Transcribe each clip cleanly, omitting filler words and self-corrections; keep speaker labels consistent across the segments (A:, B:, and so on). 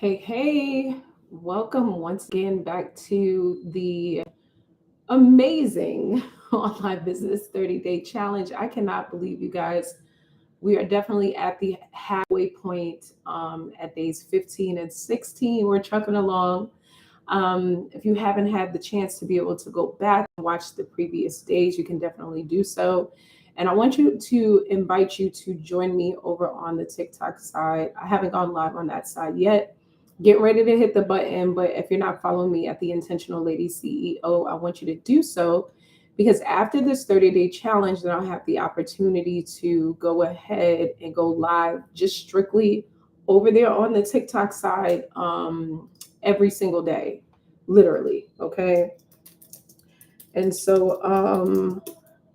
A: Hey, welcome once again back to the amazing online business 30-day challenge. I cannot believe you guys. We are definitely at the halfway point at days 15 and 16. We're trucking along. If you haven't had the chance to be able to go back and watch the previous days, you can definitely do so. And I want you to invite you to join me over on the TikTok side. I haven't gone live on that side yet. Get ready to hit the button. But if you're not following me at the Intentional Lady CEO, I want you to do so because after this 30-day challenge, then I'll have the opportunity to go ahead and go live just strictly over there on the TikTok side every single day, literally. Okay. And so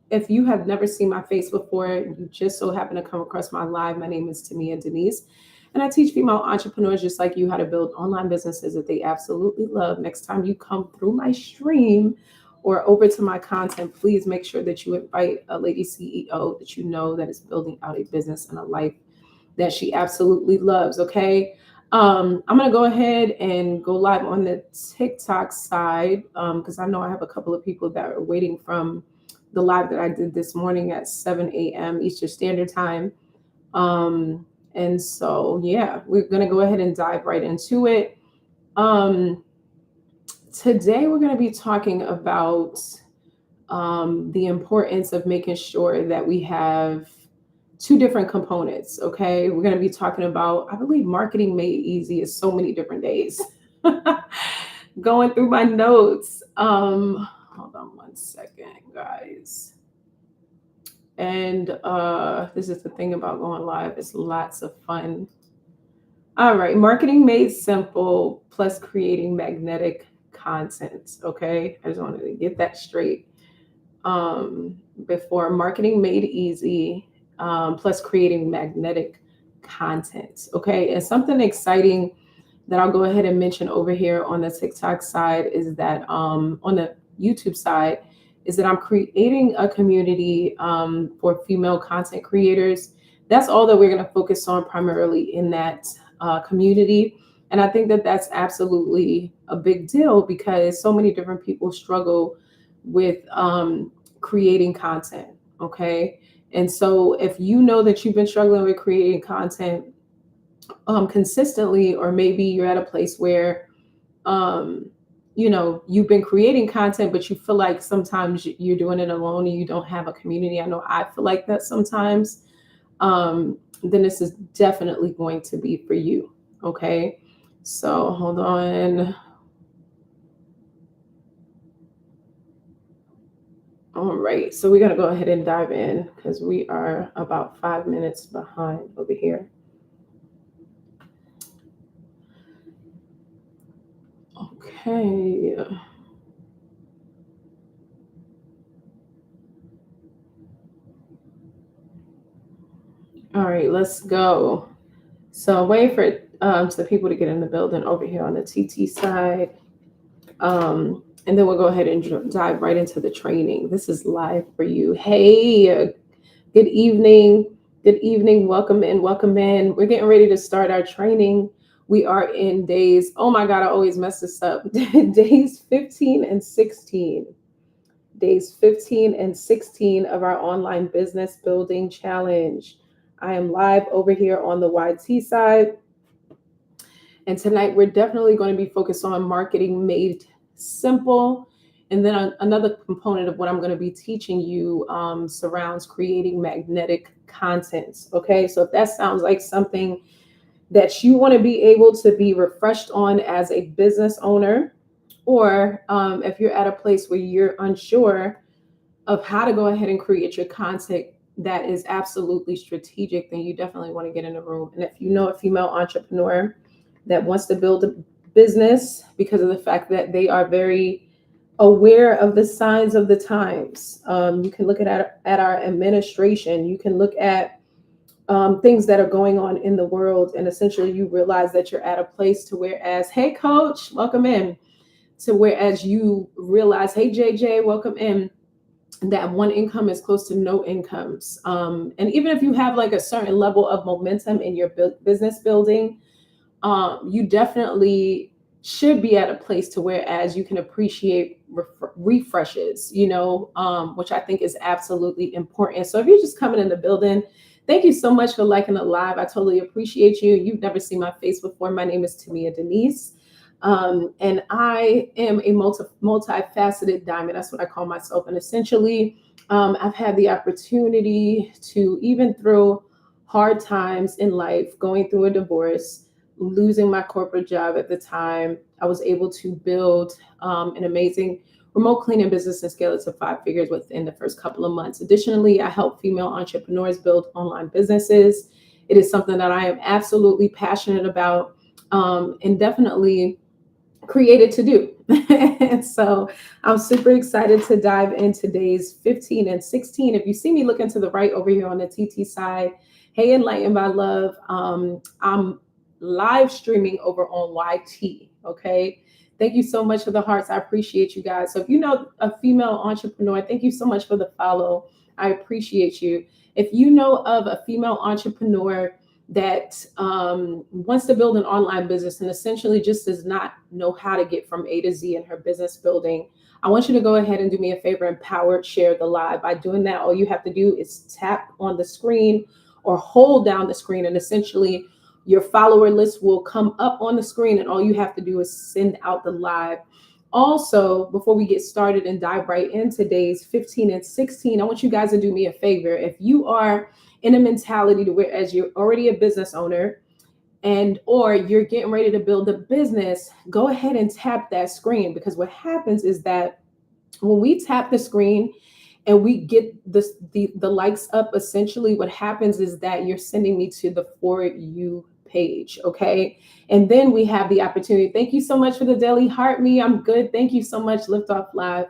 A: if you have never seen my face before, you just so happen to come across my live, my name is Tamia Denise. And I teach female entrepreneurs just like you how to build online businesses that they absolutely love. Next time you come through my stream or over to my content, please make sure that you invite a lady CEO that you know that is building out a business and a life that she absolutely loves. Okay. I'm going to go ahead and go live on the TikTok side because I know I have a couple of people that are waiting from the live that I did this morning at 7 a.m. Eastern Standard Time. And so, yeah, we're going to go ahead and dive right into it. Today, we're going to be talking about the importance of making sure that we have two different components. Okay. We're going to be talking about, I believe, marketing made easy is so many different days. Going through my notes. Hold on one second, guys. And this is the thing about going live. It's lots of fun. All right. Marketing made simple plus creating magnetic content. Okay. I just wanted to get that straight. Before marketing made easy plus creating magnetic content. Okay. And something exciting that I'll go ahead and mention over here on the TikTok side is that on the YouTube side is that I'm creating a community for female content creators. That's all that we're going to focus on primarily in that community. And I think that that's absolutely a big deal because so many different people struggle with creating content. Okay. And so if you know that you've been struggling with creating content consistently, or maybe you're at a place where, you've been creating content, but you feel like sometimes you're doing it alone and you don't have a community. I know I feel like that sometimes. Then this is definitely going to be for you. Okay. So hold on. All right. So we got to go ahead and dive in because we are about 5 minutes behind over here. Okay. All right, let's go. So wait for the people to get in the building over here on the TT side. And then we'll go ahead and dive right into the training. This is live for you. Hey, good evening. Good evening. Welcome in. Welcome in. We're getting ready to start our training. We are in days, oh my God, I always mess this up. Days 15 and 16. Days 15 and 16 of our online business building challenge. I am live over here on the YT side. And tonight we're definitely going to be focused on marketing made simple. And then another component of what I'm going to be teaching you surrounds creating magnetic content. Okay, so if that sounds like something that you want to be able to be refreshed on as a business owner, or if you're at a place where you're unsure of how to go ahead and create your content that is absolutely strategic, then you definitely want to get in the room. And if you know a female entrepreneur that wants to build a business because of the fact that they are very aware of the signs of the times, you can look at our administration, you can look at things that are going on in the world, and essentially you realize that you're at a place to whereas, hey coach, welcome in, to whereas you realize, hey JJ, welcome in, that one income is close to no incomes. And even if you have like a certain level of momentum in your business building, you definitely should be at a place to where as you can appreciate refreshes, which I think is absolutely important. So if you're just coming in the building, thank you so much for liking the live. I totally appreciate you. You've never seen my face before. My name is Tamia Denise. And I am a multifaceted diamond. That's what I call myself. And essentially, I've had the opportunity to, even through hard times in life, going through a divorce, losing my corporate job at the time, I was able to build an amazing remote cleaning business and scale it to 5 figures within the first couple of months. Additionally, I help female entrepreneurs build online businesses. It is something that I am absolutely passionate about, and definitely created to do. And so I'm super excited to dive in today's 15 and 16. If you see me looking to the right over here on the TT side, hey, Enlightened by Love, I'm live streaming over on YT. Okay. Thank you so much for the hearts. I appreciate you guys. So if you know a female entrepreneur, thank you so much for the follow. I appreciate you. If you know of a female entrepreneur that wants to build an online business and essentially just does not know how to get from A to Z in her business building, I want you to go ahead and do me a favor and power share the live. By doing that, all you have to do is tap on the screen or hold down the screen, and essentially your follower list will come up on the screen, and all you have to do is send out the live. Also, before we get started and dive right in today's 15 and 16, I want you guys to do me a favor. If you are in a mentality to where as you're already a business owner and or you're getting ready to build a business, go ahead and tap that screen, because what happens is that when we tap the screen and we get the likes up, essentially what happens is that you're sending me to the For You page. Okay. And then we have the opportunity. Thank you so much for the daily heart me. I'm good. Thank you so much. Lift Off Live.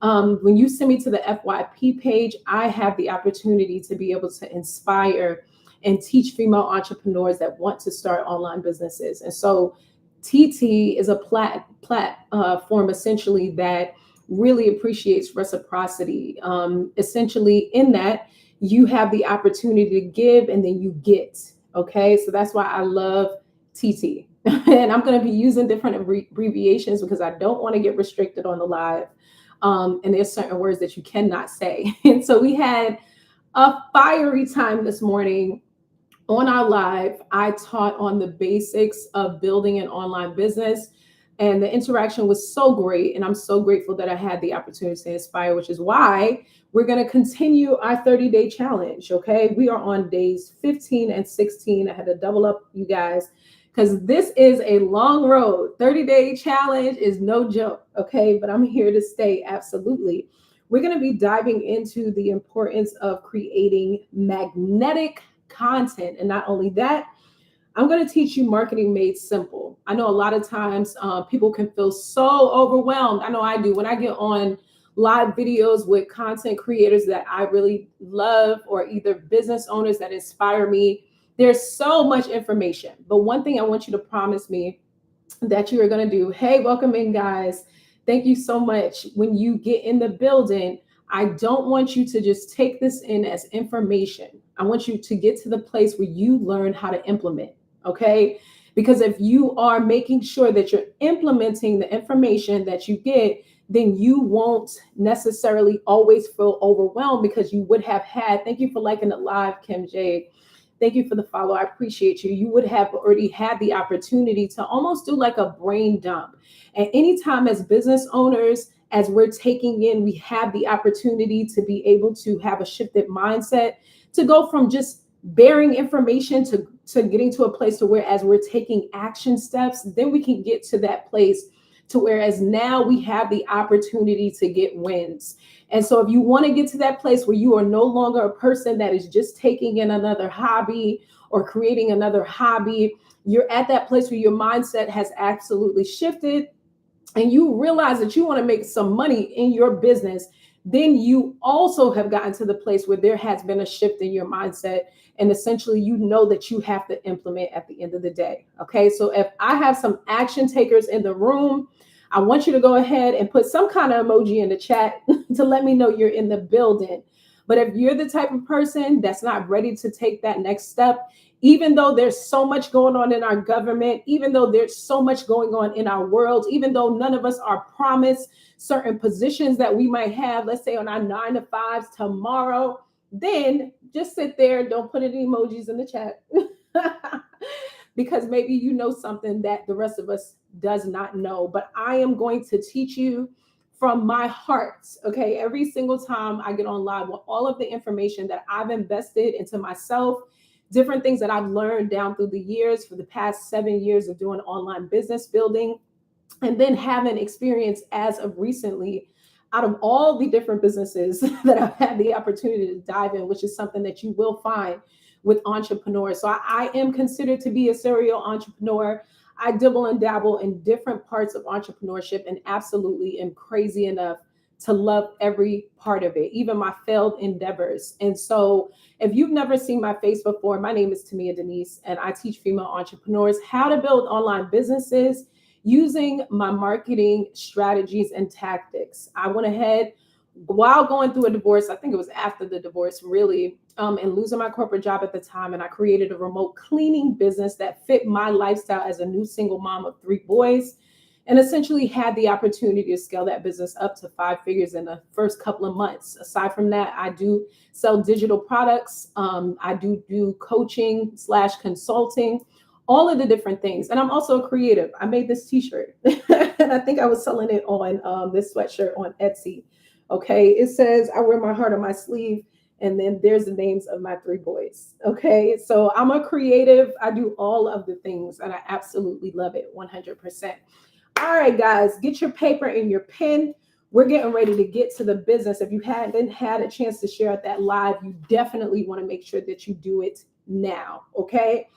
A: When you send me to the FYP page, I have the opportunity to be able to inspire and teach female entrepreneurs that want to start online businesses. And so TT is a platform essentially that really appreciates reciprocity. Essentially, in that you have the opportunity to give and then you get. Okay, so that's why I love TT. And I'm going to be using different abbreviations because I don't want to get restricted on the live. And there's certain words that you cannot say. And so we had a fiery time this morning on our live. I taught on the basics of building an online business, and the interaction was so great. And I'm so grateful that I had the opportunity to inspire, which is why we're going to continue our 30-day challenge. Okay. We are on days 15 and 16. I had to double up, you guys, because this is a long road. 30-day challenge is no joke. Okay. But I'm here to stay. Absolutely. We're going to be diving into the importance of creating magnetic content. And not only that, I'm going to teach you marketing made simple. I know a lot of times people can feel so overwhelmed. I know I do when I get on live videos with content creators that I really love, or either business owners that inspire me. There's so much information. But one thing I want you to promise me that you are going to do. Hey, welcome in, guys. Thank you so much. When you get in the building, I don't want you to just take this in as information. I want you to get to the place where you learn how to implement. Okay. Because if you are making sure that you're implementing the information that you get, then you won't necessarily always feel overwhelmed, because you would have had, thank you for liking it live, Kim J. Thank you for the follow. I appreciate you. You would have already had the opportunity to almost do like a brain dump. And anytime as business owners, as we're taking in, we have the opportunity to be able to have a shifted mindset, to go from just bearing information to getting to a place to where as we're taking action steps, then we can get to that place to whereas now we have the opportunity to get wins. And so if you want to get to that place where you are no longer a person that is just taking in another hobby or creating another hobby, you're at that place where your mindset has absolutely shifted and you realize that you want to make some money in your business, then you also have gotten to the place where there has been a shift in your mindset. And essentially, you know that you have to implement at the end of the day. Okay, so if I have some action takers in the room, I want you to go ahead and put some kind of emoji in the chat to let me know you're in the building. But if you're the type of person that's not ready to take that next step, Even though there's so much going on in our government, even though there's so much going on in our world, even though none of us are promised certain positions that we might have, let's say on our 9 to 5s tomorrow, then just sit there, don't put any emojis in the chat. Because maybe you know something that the rest of us does not know. But I am going to teach you from my heart, okay? Every single time I get on live with all of the information that I've invested into myself, different things that I've learned down through the years for the past 7 years of doing online business building, and then having experience as of recently out of all the different businesses that I've had the opportunity to dive in, which is something that you will find with entrepreneurs. So I am considered to be a serial entrepreneur. I dibble and dabble in different parts of entrepreneurship and absolutely am crazy enough to love every part of it, even my failed endeavors. And so if you've never seen my face before, my name is Tamia Denise, and I teach female entrepreneurs how to build online businesses using my marketing strategies and tactics. I went ahead while going through a divorce, I think it was after the divorce, really, and losing my corporate job at the time. And I created a remote cleaning business that fit my lifestyle as a new single mom of 3 boys, and essentially had the opportunity to scale that business up to 5 figures in the first couple of months. Aside from that, I do sell digital products. I do coaching / consulting, all of the different things. And I'm also a creative. I made this t-shirt and I think I was selling it on this sweatshirt on Etsy. Okay. It says, I wear my heart on my sleeve. And then there's the names of my 3 boys. Okay. So I'm a creative. I do all of the things and I absolutely love it 100%. All right, guys, get your paper and your pen. We're getting ready to get to the business. If you hadn't had a chance to share at that live, you definitely want to make sure that you do it now. Okay.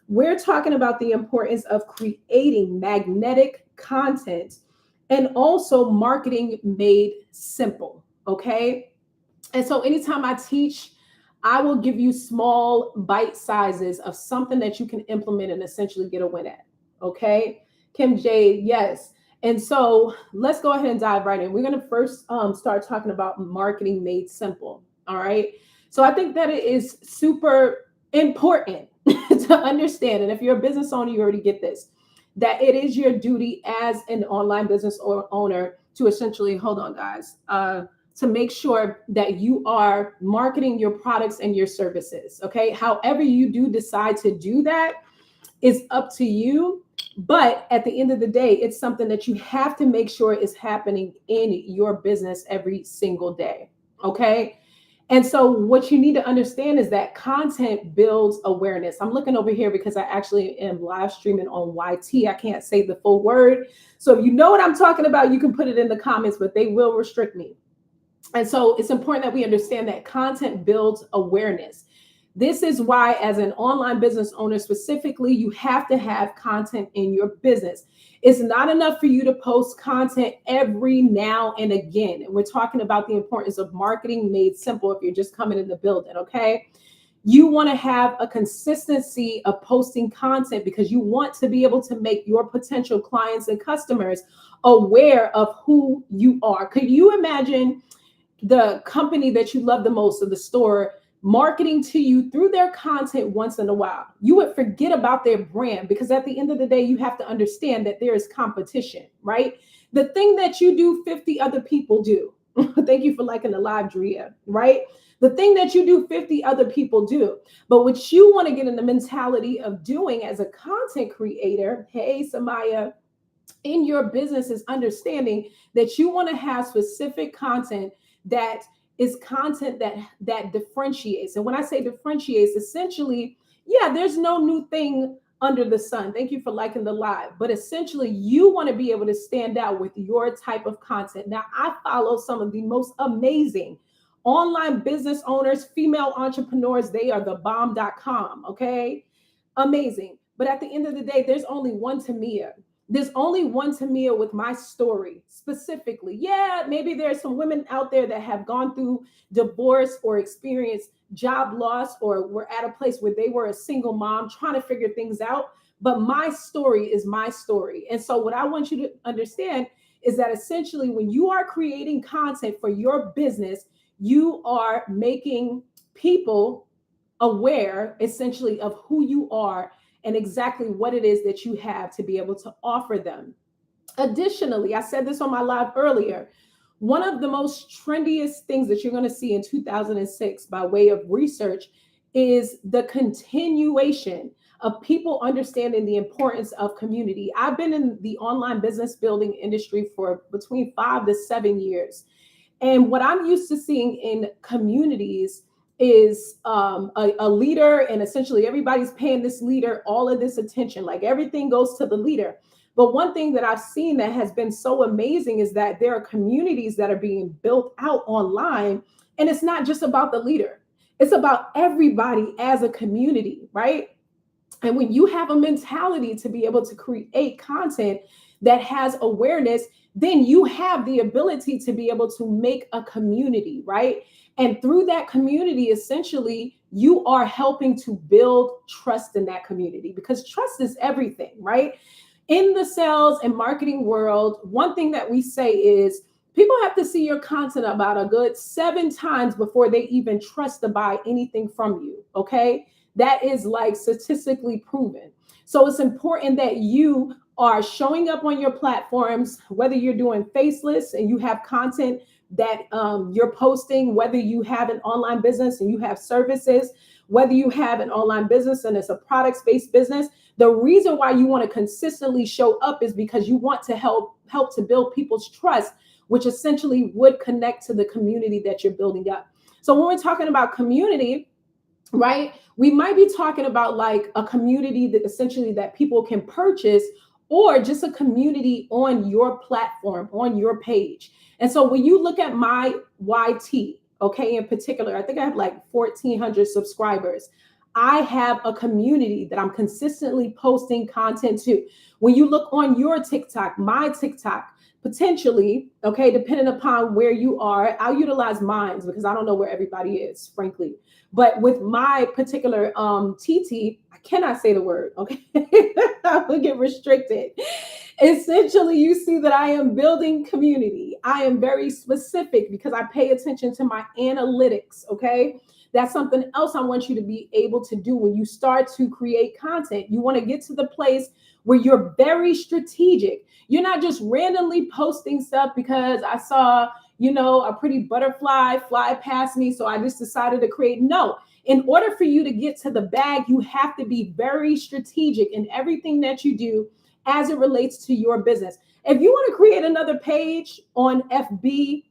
A: We're talking about the importance of creating magnetic content and also marketing made simple. Okay. And so anytime I teach, I will give you small bite sizes of something that you can implement and essentially get a win at. Okay. Kim J, yes. And so let's go ahead and dive right in. We're going to first start talking about marketing made simple. All right. So I think that it is super important to understand. And if you're a business owner, you already get this, that it is your duty as an online business or owner to essentially, hold on, guys, to make sure that you are marketing your products and your services. Okay. However you do decide to do that is up to you. But at the end of the day, it's something that you have to make sure is happening in your business every single day. Okay. And so what you need to understand is that content builds awareness. I'm looking over here because I actually am live streaming on YT. I can't say the full word. So if you know what I'm talking about, you can put it in the comments, but they will restrict me. And so it's important that we understand that content builds awareness. This is why, as an online business owner specifically, you have to have content in your business. It's not enough for you to post content every now and again. And we're talking about the importance of marketing made simple if you're just coming in the building, okay? You want to have a consistency of posting content because you want to be able to make your potential clients and customers aware of who you are. Could you imagine the company that you love the most, or the store, marketing to you through their content once in a while? You would forget about their brand, because at the end of the day, you have to understand that there is competition, right? The thing that you do, 50 other people do. Thank you for liking the live, Drea, right? The thing that you do, 50 other people do. But what you want to get in the mentality of doing as a content creator, hey, Samaya, in your business, is understanding that you want to have specific content that is content that differentiates. And when I say differentiates, essentially, yeah, there's no new thing under the sun. Thank you for liking the live. But essentially, you want to be able to stand out with your type of content. Now, I follow some of the most amazing online business owners, female entrepreneurs. They are the bomb.com. Okay. Amazing. But at the end of the day, there's only one Tamia. There's only one Tamia with my story specifically. Yeah, maybe there's some women out there that have gone through divorce or experienced job loss, or were at a place where they were a single mom trying to figure things out. But my story is my story. And so what I want you to understand is that essentially, when you are creating content for your business, you are making people aware essentially of who you are and exactly what it is that you have to be able to offer them. Additionally, I said this on my live earlier. One of the most trendiest things that you're going to see in 2006 by way of research is the continuation of people understanding the importance of community. I've been in the online business building industry for between 5 to 7 years. And what I'm used to seeing in communities is a leader, and essentially everybody's paying this leader all of this attention. Like everything goes to the leader. But one thing that I've seen that has been so amazing is that there are communities that are being built out online. And it's not just about the leader, it's about everybody as a community, right? And when you have a mentality to be able to create content that has awareness, then you have the ability to be able to make a community, right? And through that community, essentially, you are helping to build trust in that community because trust is everything, right? In the sales and marketing world, one thing that we say is people have to see your content about a good 7 times before they even trust to buy anything from you. Okay. That is like statistically proven. So it's important that you are showing up on your platforms, whether you're doing faceless and you have content that you're posting, whether you have an online business and you have services, whether you have an online business and it's a products-based business. The reason why you want to consistently show up is because you want to help to build people's trust, which essentially would connect to the community that you're building up. So when we're talking about community, right, we might be talking about like a community that essentially that people can purchase, or just a community on your platform, on your page. And so when you look at my YT, okay, in particular, I think I have like 1,400 subscribers. I have a community that I'm consistently posting content to. When you look on your TikTok, my TikTok, potentially, okay, depending upon where you are, I'll utilize mine because I don't know where everybody is, frankly. But with my particular TT, I cannot say the word, okay? I will get restricted. Essentially, you see that I am building community. I am very specific because I pay attention to my analytics, okay? That's something else I want you to be able to do when you start to create content. You want to get to the place where you're very strategic. You're not just randomly posting stuff because I saw, a pretty butterfly fly past me, so I just decided to create. No, in order for you to get to the bag, you have to be very strategic in everything that you do as it relates to your business. If you want to create another page on FB,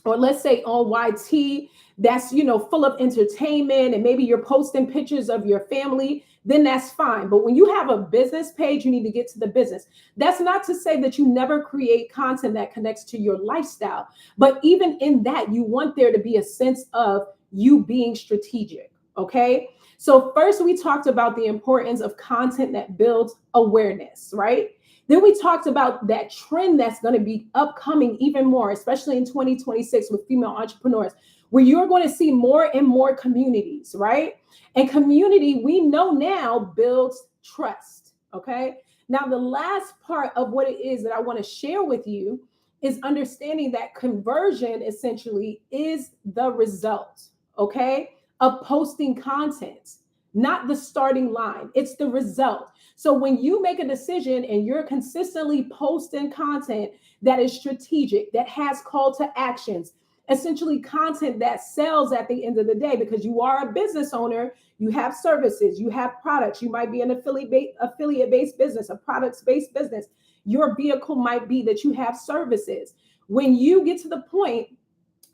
A: or let's say on YT, that's full of entertainment, and maybe you're posting pictures of your family, then that's fine. But when you have a business page, you need to get to the business. That's not to say that you never create content that connects to your lifestyle, but even in that, you want there to be a sense of you being strategic. Okay, so first we talked about the importance of content that builds awareness, right? Then we talked about that trend that's going to be upcoming even more, especially in 2026 with female entrepreneurs, where you're going to see more and more communities, right? And community, we know now, builds trust, okay? Now, the last part of what it is that I want to share with you is understanding that conversion essentially is the result, okay, of posting content, not the starting line. It's the result. So when you make a decision and you're consistently posting content that is strategic, that has call to actions, essentially content that sells at the end of the day, because you are a business owner, you have services, you have products, you might be an affiliate-based business, a products-based business. Your vehicle might be that you have services. When you get to the point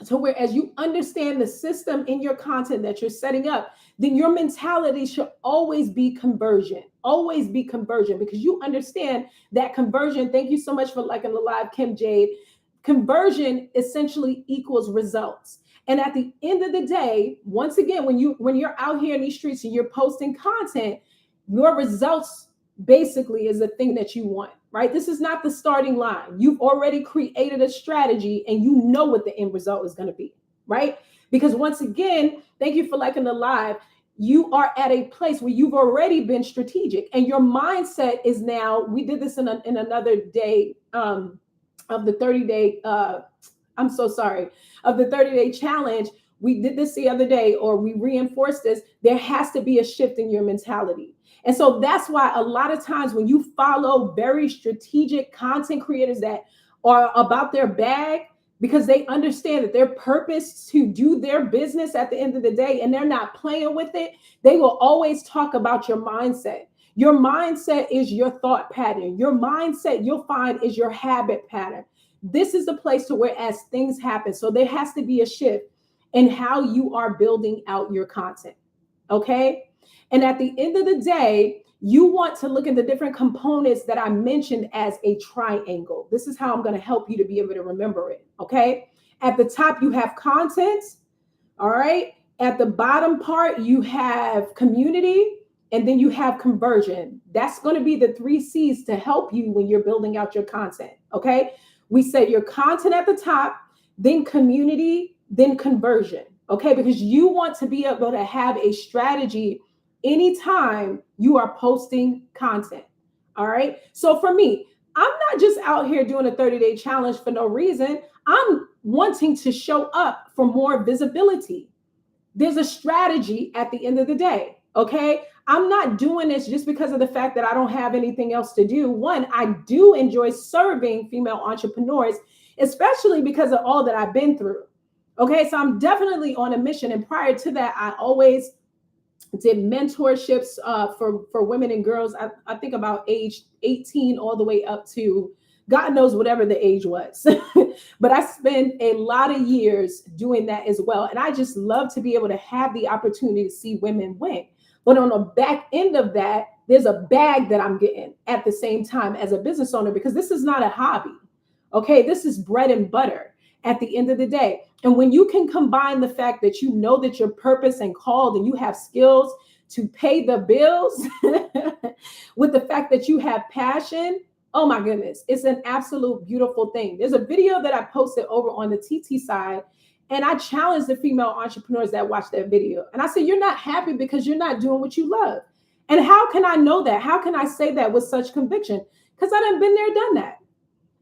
A: to where as you understand the system in your content that you're setting up, then your mentality should always be conversion, because you understand that conversion. Thank you so much for liking the live, Kim Jade. Conversion essentially equals results. And at the end of the day, once again, when you're out here in these streets and you're posting content, your results basically is the thing that you want, right? This is not the starting line. You've already created a strategy and you know what the end result is going to be, right? Because once again, thank you for liking the live. You are at a place where you've already been strategic, and your mindset is now, we did this in another day of the 30-day, of the 30-day challenge. we did this the other day, or we reinforced this, there has to be a shift in your mentality. And so that's why a lot of times when you follow very strategic content creators that are about their bag, because they understand that their purpose to do their business at the end of the day, and they're not playing with it, they will always talk about your mindset. Your mindset is your thought pattern. Your mindset, you'll find, is your habit pattern. This is the place to where as things happen. So there has to be a shift in how you are building out your content. Okay. And at the end of the day, you want to look at the different components that I mentioned as a triangle. This is how I'm going to help you to be able to remember it. Okay. At the top, you have content. All right. At the bottom part, you have community, and then you have conversion. That's going to be the 3 C's to help you when you're building out your content. Okay. We said your content at the top, then community, then conversion. Okay. Because you want to be able to have a strategy anytime you are posting content. All right. So for me, I'm not just out here doing a 30-day challenge for no reason. I'm wanting to show up for more visibility. There's a strategy at the end of the day. Okay. I'm not doing this just because of the fact that I don't have anything else to do. One, I do enjoy serving female entrepreneurs, especially because of all that I've been through. Okay. So I'm definitely on a mission. And prior to that, I always did mentorships for women and girls. I think about age 18 all the way up to God knows whatever the age was. But I spent a lot of years doing that as well. And I just love to be able to have the opportunity to see women win. But on the back end of that, there's a bag that I'm getting at the same time as a business owner, because this is not a hobby. Okay, this is bread and butter at the end of the day. And when you can combine the fact that you know that you're purpose and called and you have skills to pay the bills with the fact that you have passion, oh my goodness, it's an absolute beautiful thing. There's a video that I posted over on the TT side, and I challenged the female entrepreneurs that watched that video. And I said, you're not happy because you're not doing what you love. And how can I know that? How can I say that with such conviction? Because I done been there, done that.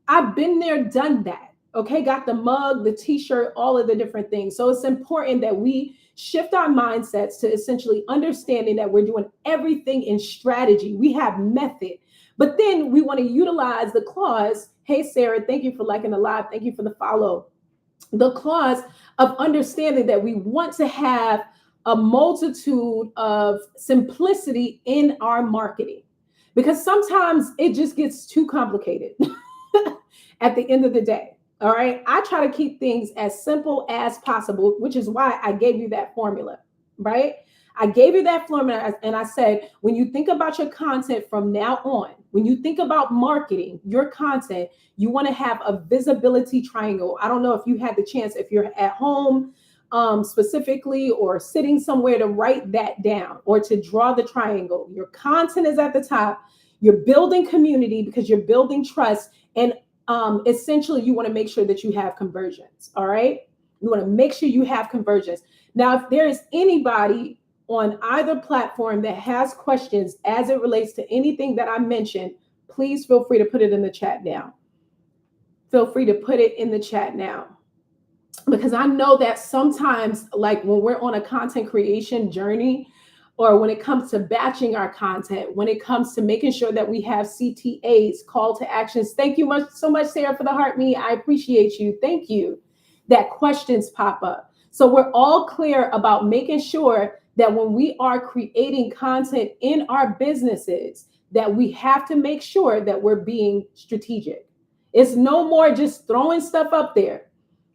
A: I've been there, done that. Okay, got the mug, the t-shirt, all of the different things. So it's important that we shift our mindsets to essentially understanding that we're doing everything in strategy. We have method, but then we want to utilize the clause. Hey, Sarah, thank you for liking the live. Thank you for the follow. The clause of understanding that we want to have a multitude of simplicity in our marketing, because sometimes it just gets too complicated at the end of the day. All right. I try to keep things as simple as possible, which is why I gave you that formula, right? I gave you that formula and I said, when you think about your content from now on, when you think about marketing your content, you want to have a visibility triangle. I don't know if you had the chance, if you're at home specifically or sitting somewhere, to write that down or to draw the triangle. Your content is at the top. You're building community because you're building trust. And essentially, you want to make sure that you have conversions. All right. You want to make sure you have conversions. Now, if there is anybody on either platform that has questions as it relates to anything that I mentioned, please feel free to put it in the chat now. Feel free to put it in the chat now. Because I know that sometimes, like when we're on a content creation journey, or when it comes to batching our content, when it comes to making sure that we have CTAs, call to actions. Thank you so much, Sarah, for the heart me. I appreciate you. Thank you. That questions pop up. So we're all clear about making sure that when we are creating content in our businesses, that we have to make sure that we're being strategic. It's no more just throwing stuff up there,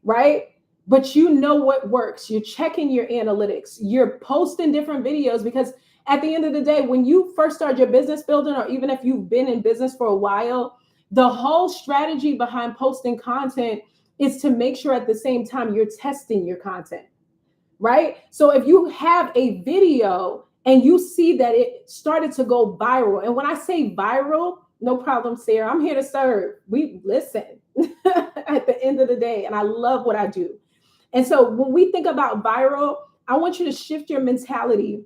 A: right? But you know what works. You're checking your analytics. You're posting different videos, because at the end of the day, when you first start your business building, or even if you've been in business for a while, the whole strategy behind posting content is to make sure at the same time you're testing your content, right? So if you have a video and you see that it started to go viral, and when I say viral, no problem, Sarah, I'm here to serve. We listen at the end of the day, and I love what I do. And so when we think about viral, I want you to shift your mentality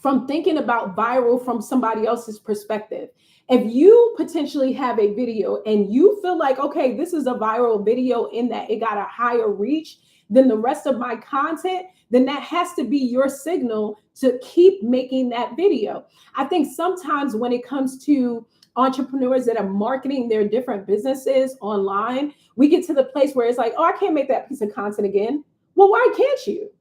A: from thinking about viral from somebody else's perspective. If you potentially have a video and you feel like, okay, this is a viral video in that it got a higher reach, than the rest of my content, then that has to be your signal to keep making that video. I think sometimes when it comes to entrepreneurs that are marketing their different businesses online, we get to the place where it's like, oh, I can't make that piece of content again. Well, why can't you?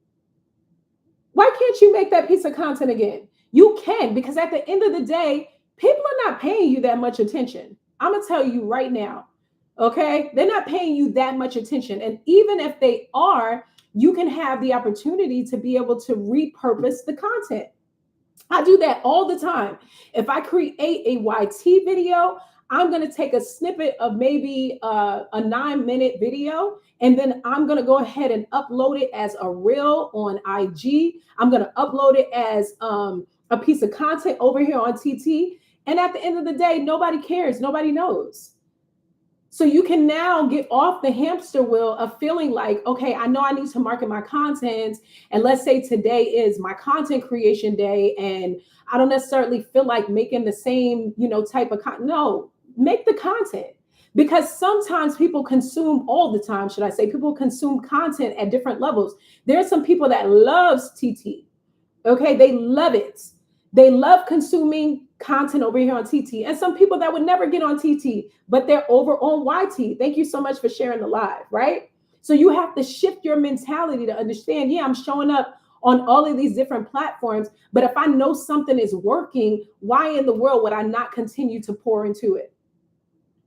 A: Why can't you make that piece of content again? You can, because at the end of the day, people are not paying you that much attention. I'm going to tell you right now, okay? They're not paying you that much attention. And even if they are, you can have the opportunity to be able to repurpose the content. I do that all the time. If I create a YT video, I'm going to take a snippet of maybe a 9-minute video, and then I'm going to go ahead and upload it as a reel on IG. I'm going to upload it as a piece of content over here on TT. And at the end of the day, nobody cares. Nobody knows. So you can now get off the hamster wheel of feeling like, okay, I know I need to market my content. And let's say today is my content creation day, and I don't necessarily feel like making the same, type of content. No, make the content. Because sometimes people consume all the time, should I say, people consume content at different levels. There are some people that loves TT. Okay, they love it. They love consuming content over here on TT. And some people that would never get on TT, but they're over on YT. Thank you so much for sharing the live, right? So you have to shift your mentality to understand, yeah, I'm showing up on all of these different platforms, but if I know something is working, why in the world would I not continue to pour into it,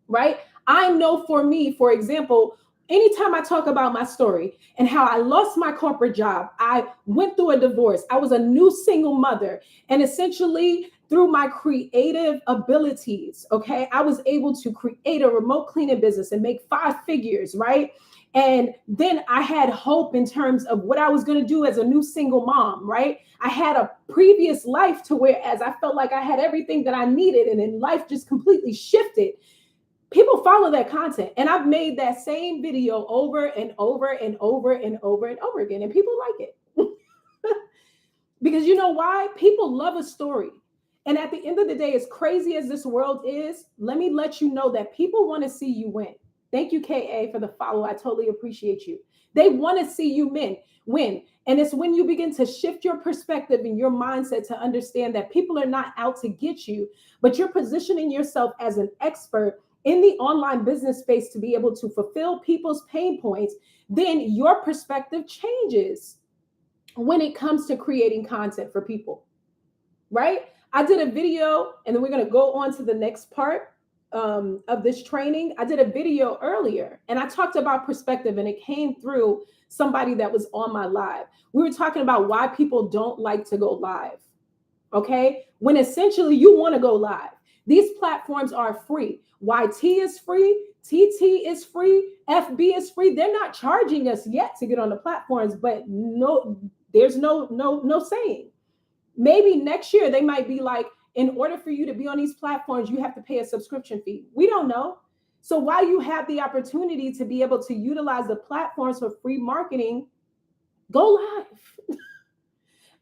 A: right? I know for me, for example, anytime I talk about my story and how I lost my corporate job, I went through a divorce, I was a new single mother, and essentially through my creative abilities, okay, I was able to create a remote cleaning business and make 5 figures, right? And then I had hope in terms of what I was going to do as a new single mom, right? I had a previous life to whereas I felt like I had everything that I needed, and then life just completely shifted. People follow that content, and I've made that same video over and over and over and over and over again, and people like it. Because you know why? People love a story. And at the end of the day, as crazy as this world is, let me let you know that people want to see you win. Thank you, KA, for the follow. I totally appreciate you. They want to see you win. And it's when you begin to shift your perspective and your mindset to understand that people are not out to get you, but you're positioning yourself as an expert in the online business space to be able to fulfill people's pain points, then your perspective changes when it comes to creating content for people, right? I did a video, and then we're going to go on to the next part of this training. I did a video earlier, and I talked about perspective, and it came through somebody that was on my live. We were talking about why people don't like to go live, okay? When essentially you want to go live. These platforms are free. YT is free. TT is free. FB is free. They're not charging us yet to get on the platforms, but no, there's no saying. Maybe next year they might be like, in order for you to be on these platforms, you have to pay a subscription fee. We don't know. So while you have the opportunity to be able to utilize the platforms for free marketing, go live.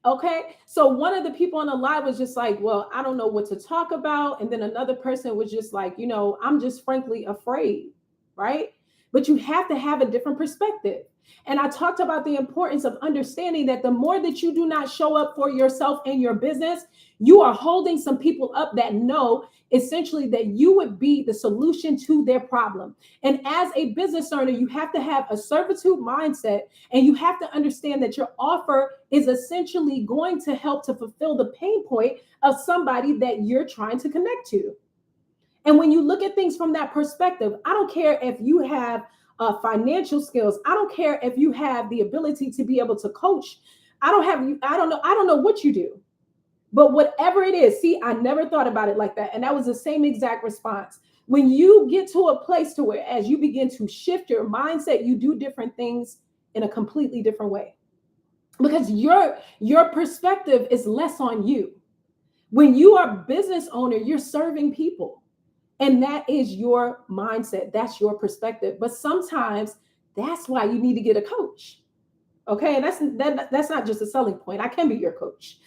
A: Okay. So one of the people on the live was just like, well, I don't know what to talk about. And then another person was just like, I'm just frankly afraid. Right. But you have to have a different perspective. And I talked about the importance of understanding that the more that you do not show up for yourself and your business, you are holding some people up that know essentially that you would be the solution to their problem. And as a business owner, you have to have a servitude mindset, and you have to understand that your offer is essentially going to help to fulfill the pain point of somebody that you're trying to connect to. And when you look at things from that perspective, I don't care if you have financial skills. I don't care if you have the ability to be able to coach. I don't know what you do. But whatever it is, see, I never thought about it like that. And that was the same exact response. When you get to a place to where as you begin to shift your mindset, you do different things in a completely different way. Because your perspective is less on you. When you are a business owner, you're serving people. And that is your mindset. That's your perspective. But sometimes that's why you need to get a coach. Okay. And that's not just a selling point. I can be your coach.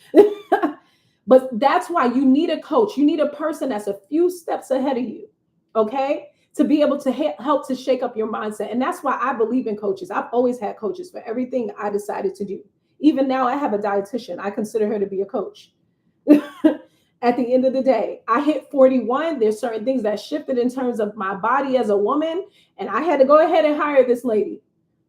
A: But that's why you need a coach. You need a person that's a few steps ahead of you. Okay. to be able to help to shake up your mindset. And that's why I believe in coaches. I've always had coaches for everything I decided to do. Even now, I have a dietitian. I consider her to be a coach. At the end of the day, I hit 41. There's certain things that shifted in terms of my body as a woman, and I had to go ahead and hire this lady.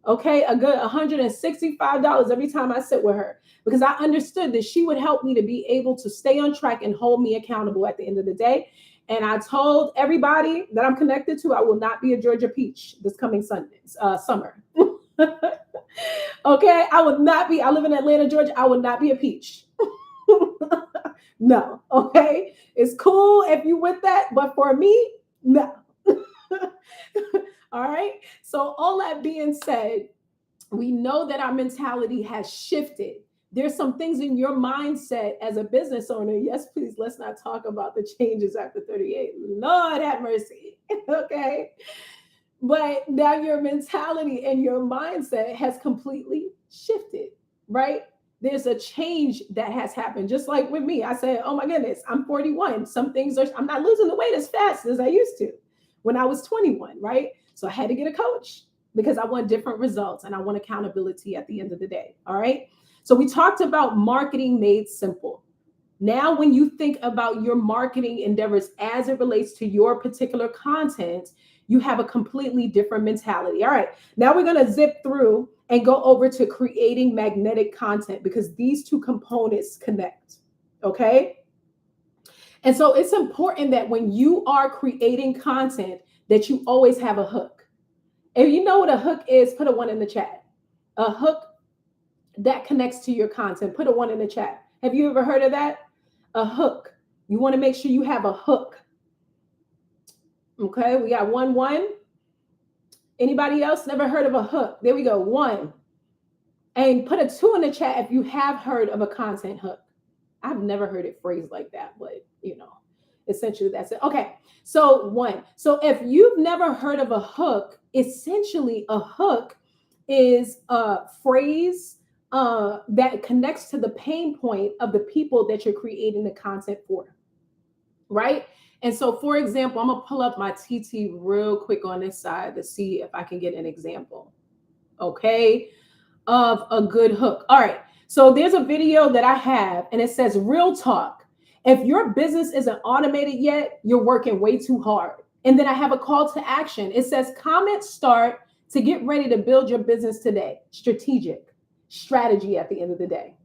A: Okay, a good $165 every time I sit with her, because I understood that she would help me to be able to stay on track and hold me accountable at the end of the day. And I told everybody that I'm connected to, I will not be a Georgia peach this coming summer. Okay, I would not be. I live in Atlanta, Georgia. I would not be a peach. No, okay. It's cool if you with that, but for me, no. All right. So all that being said, we know that our mentality has shifted. There's some things in your mindset as a business owner. Yes, please, let's not talk about the changes after 38. Lord have mercy. Okay. But now your mentality and your mindset has completely shifted, right? There's a change that has happened. Just like with me, I said, oh my goodness, I'm 41. Some things I'm not losing the weight as fast as I used to when I was 21, right? So I had to get a coach because I want different results and I want accountability at the end of the day. All right. So we talked about marketing made simple. Now, when you think about your marketing endeavors as it relates to your particular content, you have a completely different mentality. All right. Now we're going to zip through and go over to creating magnetic content because these two components connect. Okay. And so it's important that when you are creating content that you always have a hook. If you know what a hook is, put a 1 in the chat. A hook that connects to your content. Put a 1 in the chat. Have you ever heard of that? A hook. You want to make sure you have a hook. Okay, we got 1. Anybody else never heard of a hook? There we go, 1. And put a 2 in the chat if you have heard of a content hook. I've never heard it phrased like that, but essentially that's it. Okay, so 1. So if you've never heard of a hook, essentially a hook is a phrase that connects to the pain point of the people that you're creating the content for, right? And so, for example, I'm going to pull up my TT real quick on this side to see if I can get an example, okay, of a good hook. All right. So there's a video that I have, and it says, real talk. If your business isn't automated yet, you're working way too hard. And then I have a call to action. It says, comment start to get ready to build your business today. Strategy at the end of the day.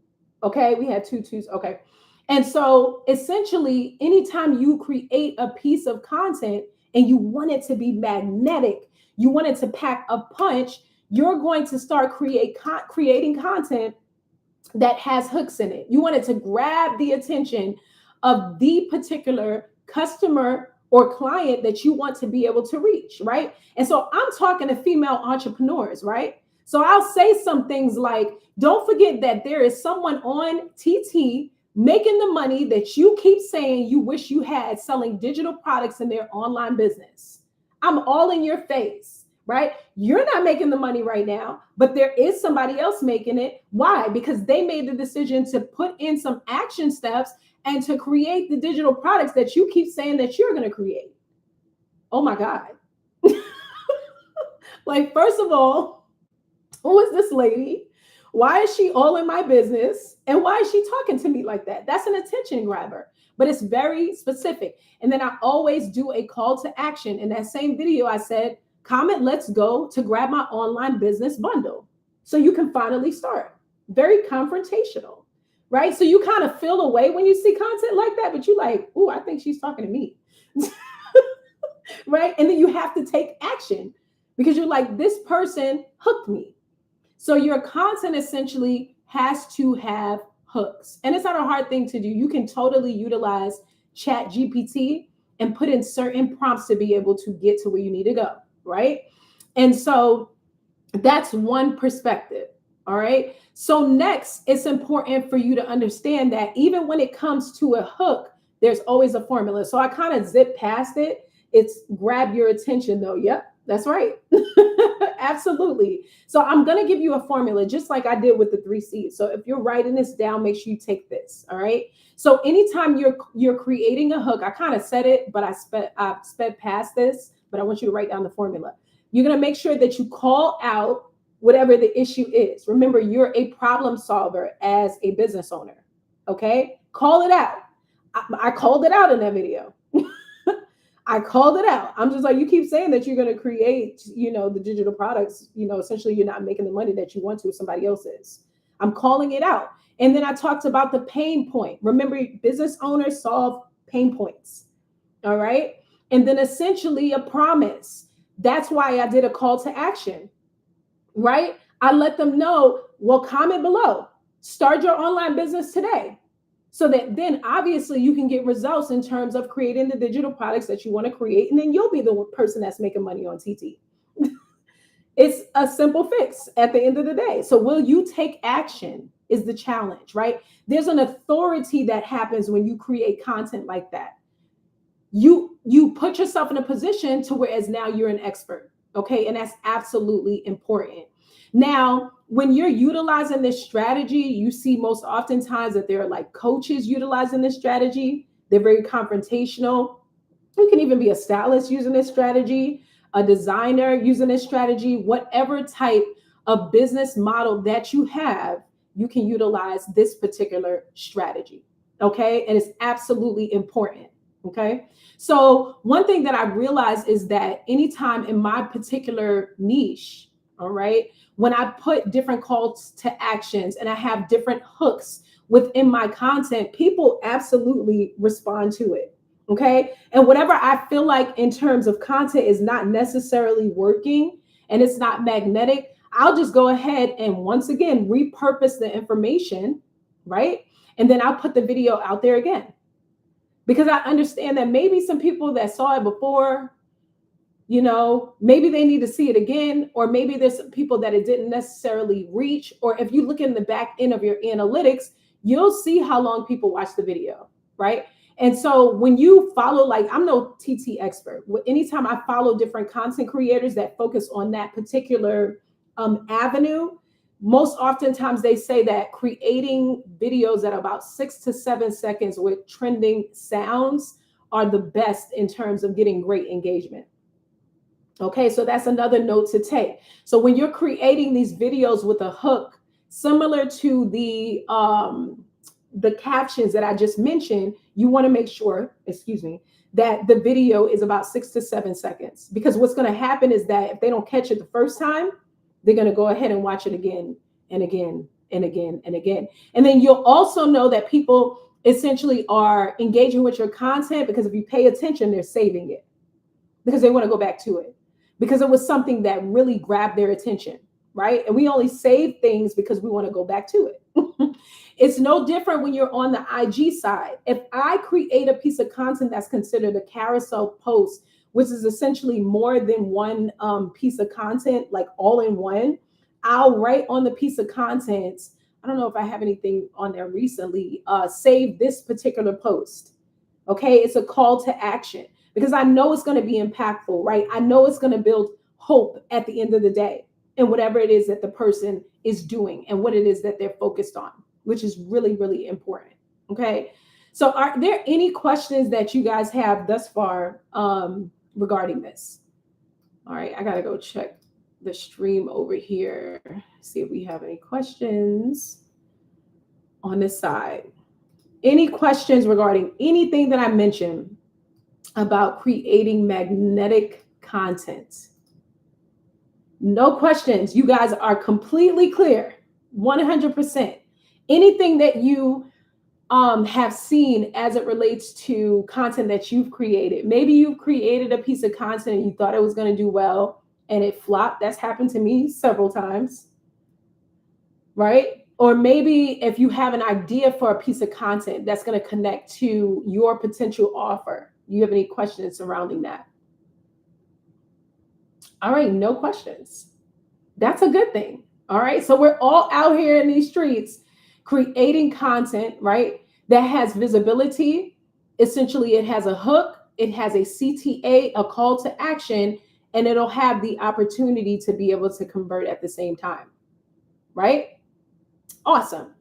A: Okay. We had 2 twos. Okay. And so essentially, anytime you create a piece of content and you want it to be magnetic, you want it to pack a punch, you're going to start creating content that has hooks in it. You want it to grab the attention of the particular customer or client that you want to be able to reach, right? And so I'm talking to female entrepreneurs, right? So I'll say some things like, don't forget that there is someone on TT making the money that you keep saying you wish you had selling digital products in their online business. I'm all in your face, right? You're not making the money right now, but there is somebody else making it. Why? Because they made the decision to put in some action steps and to create the digital products that you keep saying that you're going to create. Oh my God. Like, first of all, who is this lady? Why is she all in my business? And why is she talking to me like that? That's an attention grabber, but it's very specific. And then I always do a call to action. In that same video, I said, comment, let's go to grab my online business bundle so you can finally start. Very confrontational, right? So you kind of feel away when you see content like that, but you're like, oh, I think she's talking to me, right? And then you have to take action because you're like, this person hooked me. So your content essentially has to have hooks. And it's not a hard thing to do. You can totally utilize Chat GPT and put in certain prompts to be able to get to where you need to go, right? And so that's one perspective, all right? So next, it's important for you to understand that even when it comes to a hook, there's always a formula. So I kind of zip past it. It's grab your attention though. Yep, that's right. Absolutely. So I'm going to give you a formula, just like I did with the 3 C's. So if you're writing this down, make sure you take this. All right. So anytime you're creating a hook, I kind of said it, but I sped past this, but I want you to write down the formula. You're going to make sure that you call out whatever the issue is. Remember, you're a problem solver as a business owner. Okay? Call it out. I called it out in that video. I called it out. I'm just like, you keep saying that you're going to create, the digital products, essentially you're not making the money that you want to, somebody else is. I'm calling it out. And then I talked about the pain point. Remember, business owners solve pain points. All right. And then essentially a promise. That's why I did a call to action, right? I let them know, well, comment below, start your online business today. So that then obviously you can get results in terms of creating the digital products that you want to create. And then you'll be the person that's making money on TT. It's a simple fix at the end of the day. So will you take action is the challenge, right? There's an authority that happens when you create content like that. You put yourself in a position to whereas now you're an expert. Okay. And that's absolutely important. Now, when you're utilizing this strategy, you see most oftentimes that there are like coaches utilizing this strategy. They're very confrontational. You can even be a stylist using this strategy, a designer using this strategy, whatever type of business model that you have, you can utilize this particular strategy. Okay. And it's absolutely important. Okay. So one thing that I realized is that anytime in my particular niche, all right, when I put different calls to actions and I have different hooks within my content, people absolutely respond to it. Okay. And whatever I feel like in terms of content is not necessarily working and it's not magnetic, I'll just go ahead and once again repurpose the information, right? And then I'll put the video out there again. Because I understand that maybe some people that saw it before, maybe they need to see it again, or maybe there's some people that it didn't necessarily reach. Or if you look in the back end of your analytics, you'll see how long people watch the video, right? And so when you follow, like I'm no TT expert. Anytime I follow different content creators that focus on that particular avenue, most oftentimes they say that creating videos at about 6 to 7 seconds with trending sounds are the best in terms of getting great engagement. Okay, so that's another note to take. So when you're creating these videos with a hook, similar to the captions that I just mentioned, you want to make sure, that the video is about 6 to 7 seconds. Because what's going to happen is that if they don't catch it the first time, they're going to go ahead and watch it again and again and again and again. And then you'll also know that people essentially are engaging with your content because if you pay attention, they're saving it because they want to go back to it because it was something that really grabbed their attention, right? And we only save things because we want to go back to it. It's no different when you're on the IG side. If I create a piece of content that's considered a carousel post, which is essentially more than one piece of content, like all in one, I'll write on the piece of content. I don't know if I have anything on there recently, save this particular post. Okay, it's a call to action because I know it's going to be impactful, right? I know it's going to build hope at the end of the day and whatever it is that the person is doing and what it is that they're focused on, which is really, really important. Okay, so are there any questions that you guys have thus far regarding this? All right, I gotta go check the stream over here, see if we have any questions on this side. Any questions regarding anything that I mentioned about creating magnetic content? No questions. You guys are completely clear, 100%. Anything that you have seen as it relates to content that you've created. Maybe you've created a piece of content and you thought it was going to do well and it flopped. That's happened to me several times, right? Or maybe if you have an idea for a piece of content that's going to connect to your potential offer. Do you have any questions surrounding that? All right, no questions. That's a good thing. All right, so we're all out here in these streets creating content, right, that has visibility. Essentially, it has a hook, it has a CTA, a call to action, and it'll have the opportunity to be able to convert at the same time, right? Awesome.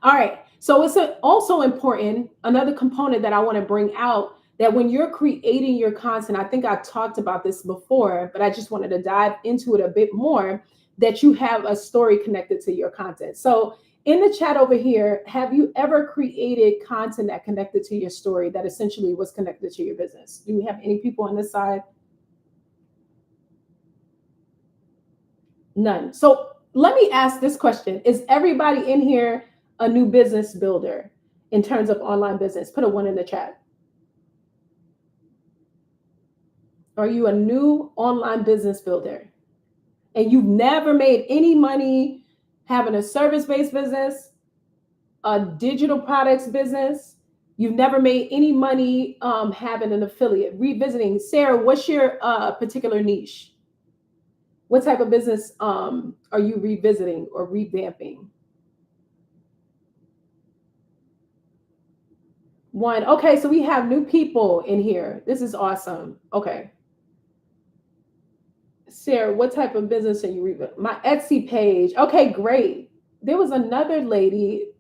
A: All right, so it's also important, another component that I want to bring out that when you're creating your content, I think I talked about this before, but I just wanted to dive into it a bit more, that you have a story connected to your content. So in the chat over here, have you ever created content that connected to your story that essentially was connected to your business? Do we have any people on this side? None. So let me ask this question. Is everybody in here a new business builder in terms of online business? Put a 1 in the chat. Are you a new online business builder and you've never made any money having a service-based business, a digital products business? You've never made any money having an affiliate? Revisiting. Sarah, what's your particular niche? What type of business are you revisiting or revamping? 1. Okay, so we have new people in here. This is awesome. Okay. Sarah, what type of business are you revamping? My Etsy page. Okay, great. There was another lady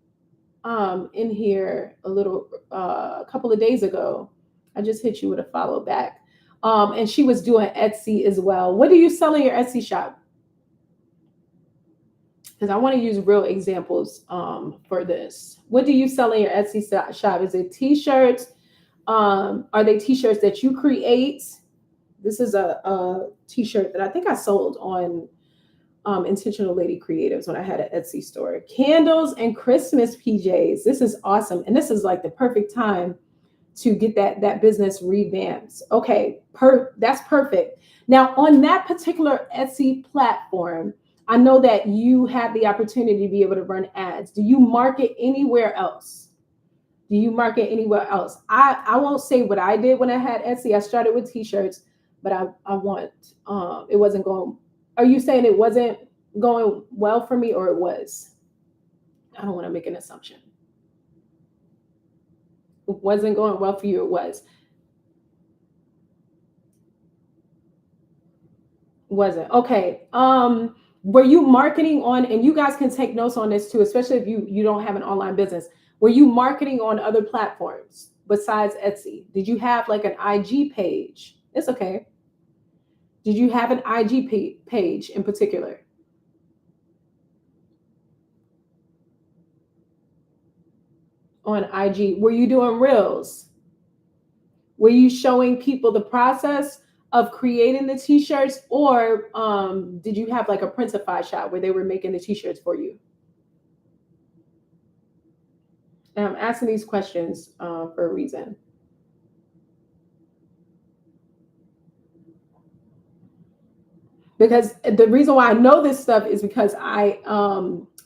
A: in here a couple of days ago. I just hit you with a follow back. And she was doing Etsy as well. What do you sell in your Etsy shop? Because I want to use real examples for this. What do you sell in your Etsy shop? Is it t-shirts? Are they t-shirts that you create? This is a t-shirt that I think I sold on Intentional Lady Creatives when I had an Etsy store. Candles and Christmas PJs. This is awesome. And this is like the perfect time to get that business revamped. Okay, that's perfect. Now on that particular Etsy platform, I know that you have the opportunity to be able to run ads. Do you market anywhere else? Do you market anywhere else? I won't say what I did when I had Etsy. I started with t-shirts, but it wasn't going. Are you saying it wasn't going well for me, or it was? I don't want to make an assumption. It wasn't going well for you. It was. Wasn't. Okay. Were you marketing on, and you guys can take notes on this too, especially if you don't have an online business. Were you marketing on other platforms besides Etsy? Did you have like an IG page? It's okay. Did you have an IG page in particular? On IG, were you doing reels? Were you showing people the process of creating the t-shirts, or did you have like a printify shop where they were making the t-shirts for you? And I'm asking these questions for a reason. Because the reason why I know this stuff is because I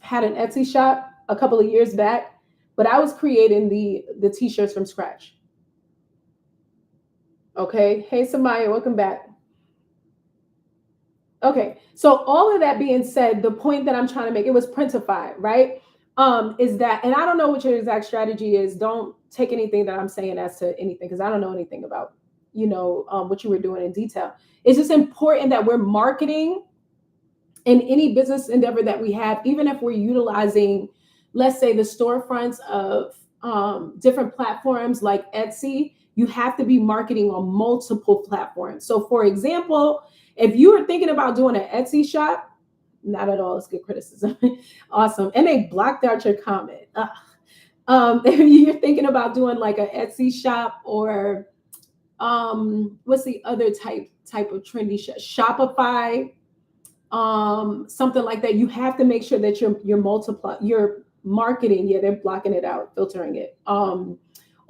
A: had an Etsy shop a couple of years back, but I was creating the t-shirts from scratch. Okay. Hey, Samaya, welcome back. Okay. So all of that being said, the point that I'm trying to make, it was printify, right? Is that, and I don't know what your exact strategy is. Don't take anything that I'm saying as to anything, because I don't know anything about, what you were doing in detail. It's just important that we're marketing in any business endeavor that we have, even if we're utilizing, let's say, the storefronts of different platforms like Etsy. You have to be marketing on multiple platforms. So for example, if you are thinking about doing an Etsy shop, not at all, it's good criticism. Awesome. And they blocked out your comment. If you're thinking about doing like an Etsy shop, or what's the other type of trendy Shopify, something like that, you have to make sure that you're marketing. Yeah, they're blocking it out, filtering it on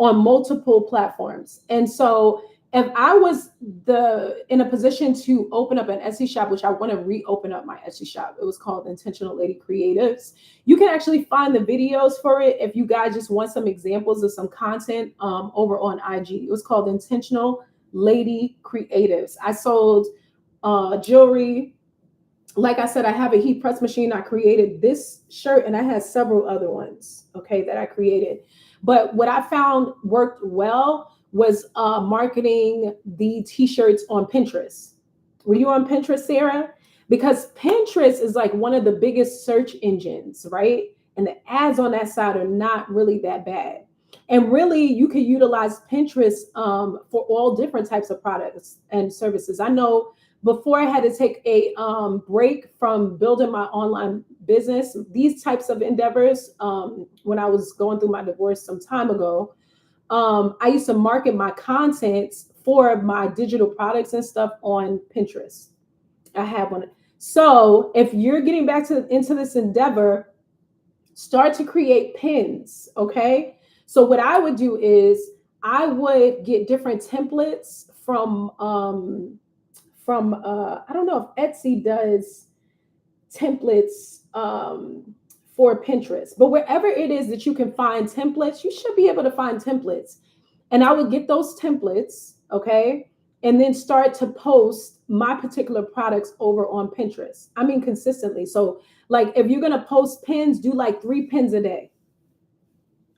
A: multiple platforms. And so if I was in a position to open up an Etsy shop, which I want to reopen up my Etsy shop, it was called Intentional Lady Creatives. You can actually find the videos for it if you guys just want some examples of some content over on IG. It was called Intentional Lady Creatives. I sold jewelry. Like I said, I have a heat press machine. I created this shirt, and I had several other ones, okay, that I created. But what I found worked well was marketing the t-shirts on Pinterest. Were you on Pinterest, Sarah? Because Pinterest is like one of the biggest search engines, right? And the ads on that side are not really that bad. And really, you can utilize Pinterest for all different types of products and services. I know before I had to take a break from building my online business, these types of endeavors, when I was going through my divorce some time ago, I used to market my contents for my digital products and stuff on Pinterest. I have one. So if you're getting back to into this endeavor, start to create pins. Okay. So what I would do is I would get different templates from I don't know if Etsy does templates for Pinterest, but wherever it is that you can find templates, you should be able to find templates. And I would get those templates, okay, and then start to post my particular products over on Pinterest. I mean, consistently. So, like, if you're gonna post pins, do like 3 pins a day.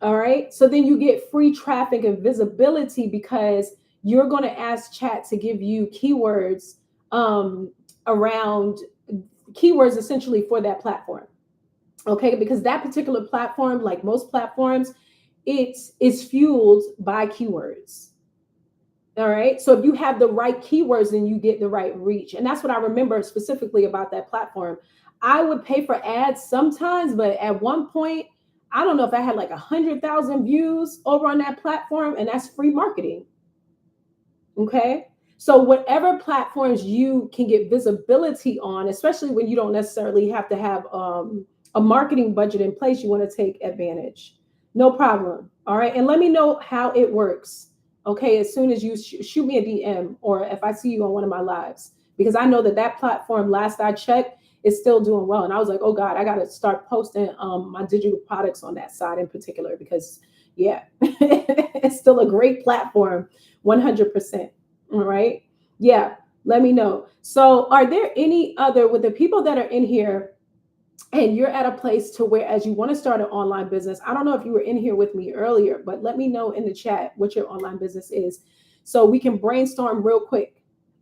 A: All right. So then you get free traffic and visibility because you're going to ask chat to give you keywords um, around keywords essentially for that platform. Okay. Because that particular platform, like most platforms, it is fueled by keywords. All right. So if you have the right keywords, then you get the right reach. And that's what I remember specifically about that platform. I would pay for ads sometimes, but at one point, I don't know if I had like 100,000 views over on that platform, and that's free marketing. Okay. So whatever platforms you can get visibility on, especially when you don't necessarily have to have a marketing budget in place, you want to take advantage. No problem. All right. And let me know how it works. Okay. As soon as you shoot me a DM or if I see you on one of my lives, because I know that that platform, last I checked, is still doing well. And I was like, oh God, I got to start posting my digital products on that side in particular, because yeah, it's still a great platform, 100%. All right. Yeah. Let me know. So are there any other, with the people that are in here, and you're at a place to where as you want to start an online business, I don't know if you were in here with me earlier, but let me know in the chat what your online business is so we can brainstorm real quick.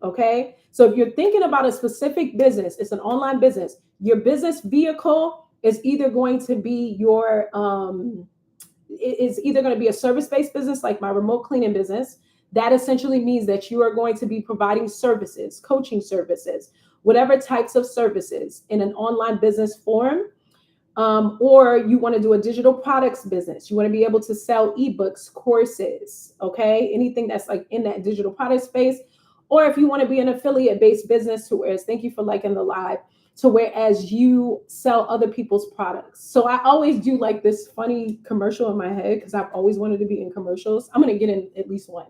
A: Okay. So if you're thinking about a specific business, it's an online business, your business vehicle is either going to be your, it's either going to be a service-based business like my remote cleaning business. That essentially means that you are going to be providing services, coaching services, whatever types of services in an online business form. Or you want to do a digital products business. You want to be able to sell ebooks, courses, okay? Anything that's like in that digital product space. Or if you want to be an affiliate-based business, to whereas, thank you for liking the live, to whereas you sell other people's products. So I always do like this funny commercial in my head because I've always wanted to be in commercials. I'm going to get in at least one.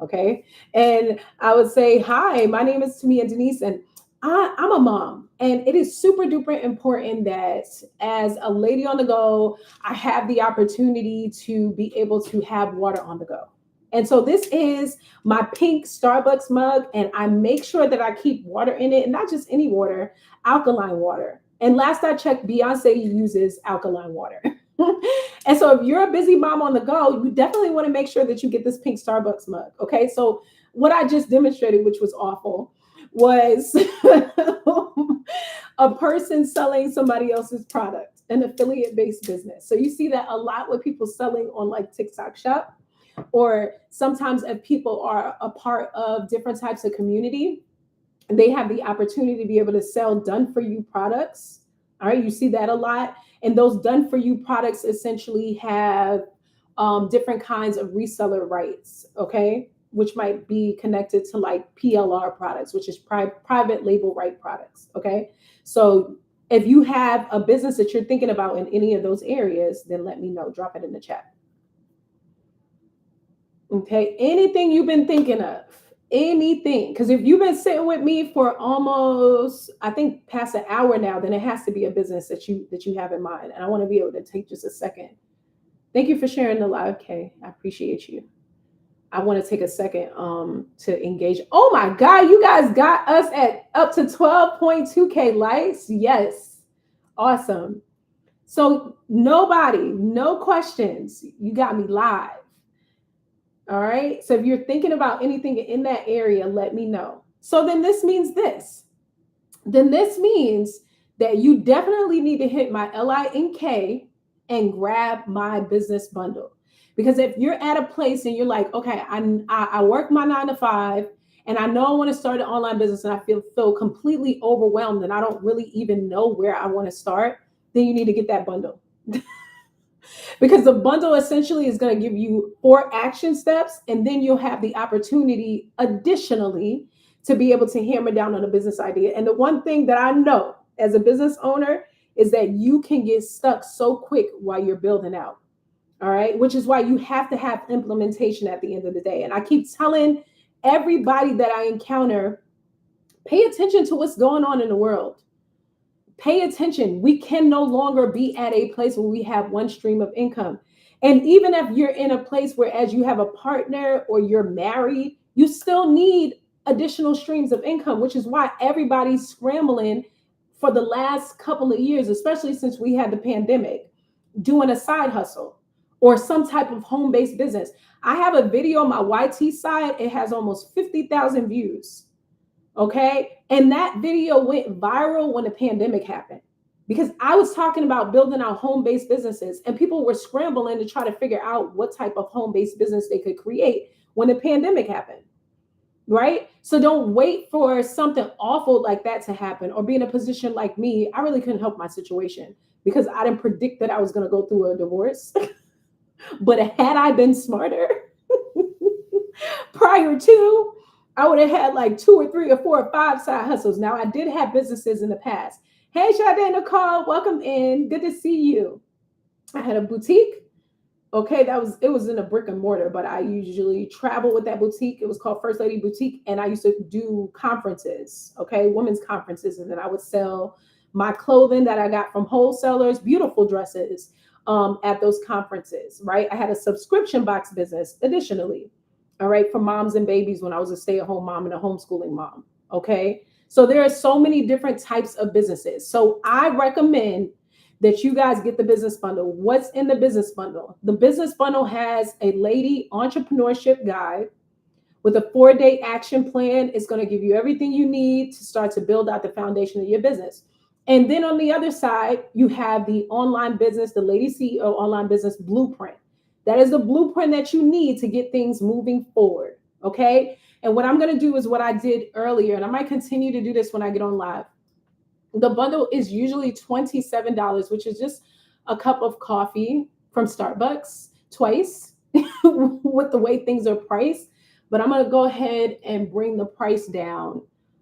A: Okay. And I would say, hi, my name is Tamia Denise, and I'm a mom. And it is super duper important that as a lady on the go, I have the opportunity to be able to have water on the go. And so this is my pink Starbucks mug, and I make sure that I keep water in it, and not just any water, alkaline water. And last I checked, Beyonce uses alkaline water. And so if you're a busy mom on the go, you definitely want to make sure that you get this pink Starbucks mug. Okay. So what I just demonstrated, which was awful, was a person selling somebody else's product, an affiliate-based business. So you see that a lot with people selling on like TikTok Shop, or sometimes if people are a part of different types of community, they have the opportunity to be able to sell done for you products. All right, you see that a lot. And those done for you products essentially have different kinds of reseller rights, okay, which might be connected to like PLR products, which is private label right products, okay? So if you have a business that you're thinking about in any of those areas, then let me know, drop it in the chat. Okay, anything you've been thinking of, anything, because if you've been sitting with me for almost, I think, past an hour now, then it has to be a business that you have in mind. And I want to be able to take just a second. Thank you for sharing the live, Kay. I appreciate you. I want to take a second to engage. Oh my God, you guys got us at up to 12.2K likes. Yes, awesome. So nobody, no questions. You got me live. All right. So if you're thinking about anything in that area, let me know. So then this means this. Then this means that you definitely need to hit my LINK and grab my business bundle. Because if you're at a place and you're like, okay, I work my 9 to 5 and I know I want to start an online business and I feel completely overwhelmed and I don't really even know where I want to start, then you need to get that bundle. Because the bundle essentially is going to give you 4 action steps, and then you'll have the opportunity additionally to be able to hammer down on a business idea. And the one thing that I know as a business owner is that you can get stuck so quick while you're building out. All right. Which is why you have to have implementation at the end of the day. And I keep telling everybody that I encounter, pay attention to what's going on in the world. Pay attention. We can no longer be at a place where we have one stream of income. And even if you're in a place where as you have a partner or you're married, you still need additional streams of income, which is why everybody's scrambling for the last couple of years, especially since we had the pandemic, doing a side hustle or some type of home-based business. I have a video on my YT side. It has almost 50,000 views. Okay. And that video went viral when the pandemic happened because I was talking about building out home-based businesses and people were scrambling to try to figure out what type of home-based business they could create when the pandemic happened. Right. So don't wait for something awful like that to happen or be in a position like me. I really couldn't help my situation because I didn't predict that I was going to go through a divorce. But had I been smarter prior to, I would have had like 2 or 3 or 4 or 5 side hustles. Now, I did have businesses in the past. Hey, Sade and Nicole, welcome in. Good to see you. I had a boutique. Okay, it was in a brick and mortar, but I usually travel with that boutique. It was called First Lady Boutique, and I used to do conferences, okay, women's conferences, and then I would sell my clothing that I got from wholesalers, beautiful dresses at those conferences, right? I had a subscription box business additionally, all right, for moms and babies when I was a stay-at-home mom and a homeschooling mom, okay? So there are so many different types of businesses. So I recommend that you guys get the business bundle. What's in the business bundle? The business bundle has a lady entrepreneurship guide with a 4-day action plan. It's going to give you everything you need to start to build out the foundation of your business. And then on the other side, you have the online business, the Lady CEO online business blueprint. That is the blueprint that you need to get things moving forward. Okay. And what I'm going to do is what I did earlier, and I might continue to do this when I get on live. The bundle is usually $27, which is just a cup of coffee from Starbucks twice with the way things are priced. But I'm going to go ahead and bring the price down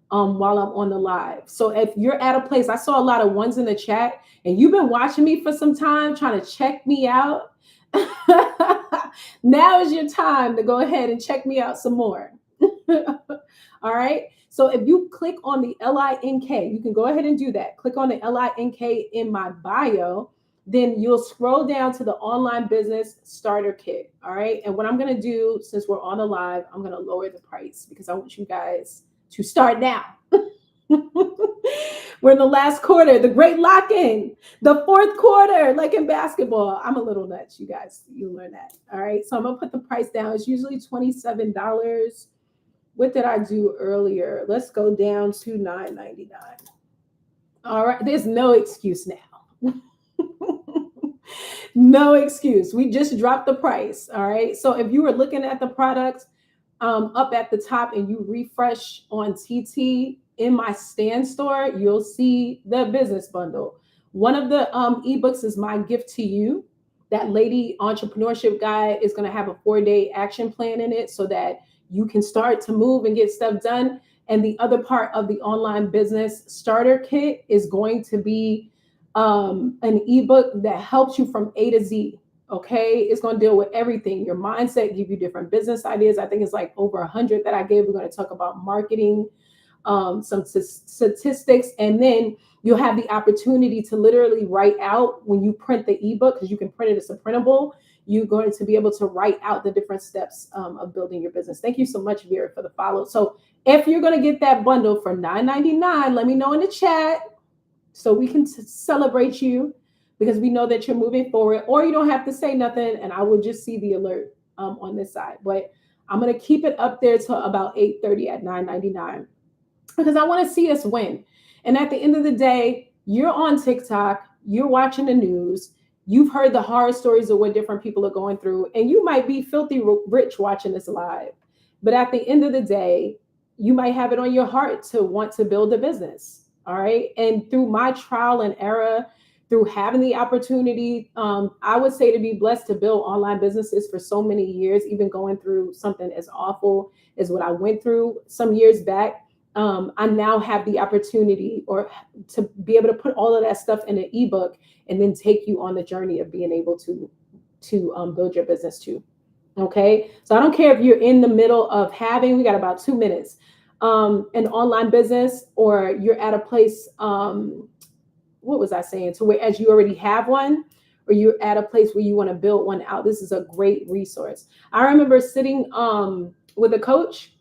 A: while I'm on the live. So if you're at a place, I saw a lot of ones in the chat and you've been watching me for some time, trying to check me out. Now is your time to go ahead and check me out some more. All right. So if you click on the LINK, you can go ahead and do that. Click on the LINK in my bio, then you'll scroll down to the online business starter kit. All right. And what I'm going to do, since we're on the live, I'm going to lower the price because I want you guys to start now. We're in the last quarter, the great lock-in, the fourth quarter, like in basketball. I'm a little nuts, you guys. You learn that. All right. So I'm going to put the price down. It's usually $27. What did I do earlier? Let's go down to $9.99. All right. There's no excuse now. No excuse. We just dropped the price. All right. So if you were looking at the product up at the top and you refresh on TT in my stand store, you'll see the business bundle. One of the ebooks is my gift to you. That Lady Entrepreneurship Guide is going to have a 4-day action plan in it so that you can start to move and get stuff done. And the other part of the online business starter kit is going to be an ebook that helps you from A to Z. Okay. It's going to deal with everything, your mindset, give you different business ideas. I think it's like over 100 that I gave. We're going to talk about marketing, some statistics, and then you'll have the opportunity to literally write out when you print the ebook, because you can print it as a printable. You're going to be able to write out the different steps of building your business. Thank you so much, Vera, for the follow. So if you're going to get that bundle for $9.99, let me know in the chat so we can celebrate you, because we know that you're moving forward, or you don't have to say nothing and I will just see the alert on this side. But I'm going to keep it up there to about 8:30 at $9.99 because I want to see us win. And at the end of the day, you're on TikTok, you're watching the news, You've heard the horror stories of what different people are going through, and you might be filthy rich watching this live. But at the end of the day, you might have it on your heart to want to build a business. All right. And through my trial and error, through having the opportunity, I would say to be blessed to build online businesses for so many years, even going through something as awful as what I went through some years back. I now have the opportunity or to be able to put all of that stuff in an ebook and then take you on the journey of being able to build your business too. Okay. So I don't care if you're in the middle of having, we got about 2 minutes, an online business, or you're at a place, what was I saying? To where as you already have one, or you're at a place where you want to build one out. This is a great resource. I remember sitting with a coach,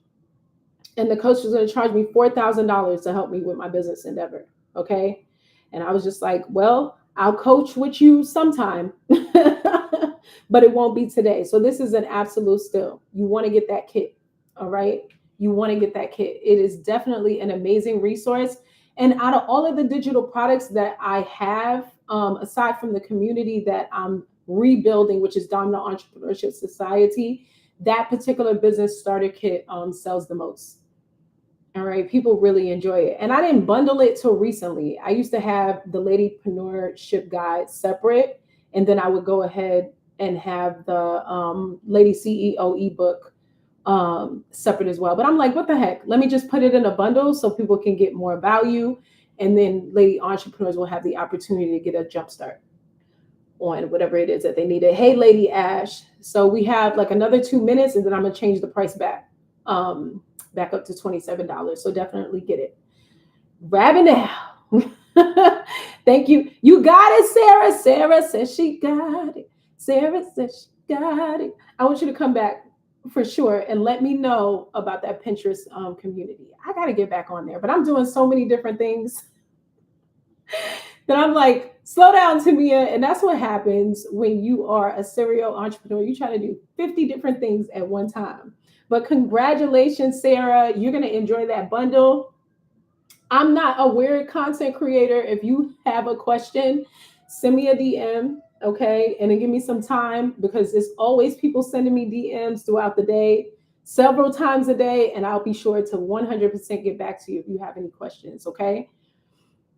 A: and the coach was going to charge me $4,000 to help me with my business endeavor. Okay. And I was just like, well, I'll coach with you sometime, but it won't be today. So this is an absolute steal. You want to get that kit. All right. You want to get that kit. It is definitely an amazing resource. And out of all of the digital products that I have, aside from the community that I'm rebuilding, which is Domino Entrepreneurship Society, that particular business starter kit sells the most. All right. People really enjoy it. And I didn't bundle it till recently. I used to have the Ladypreneurship Guide separate. And then I would go ahead and have the Lady CEO ebook separate as well. But I'm like, what the heck? Let me just put it in a bundle so people can get more value. And then lady entrepreneurs will have the opportunity to get a jump start on whatever it is that they needed. Hey, Lady Ash. So we have like another 2 minutes, and then I'm going to change the price back up to $27. So definitely get it. Grab it now. Thank you. You got it, Sarah. Sarah says she got it. Sarah says she got it. I want you to come back for sure and let me know about that Pinterest community. I got to get back on there, but I'm doing so many different things that I'm like, slow down, Tamia. And that's what happens when you are a serial entrepreneur. You try to do 50 different things at one time. But congratulations, Sarah. You're going to enjoy that bundle. I'm not a weird content creator. If you have a question, send me a DM, okay? And then give me some time, because there's always people sending me DMs throughout the day, several times a day, and I'll be sure to 100% get back to you if you have any questions, okay?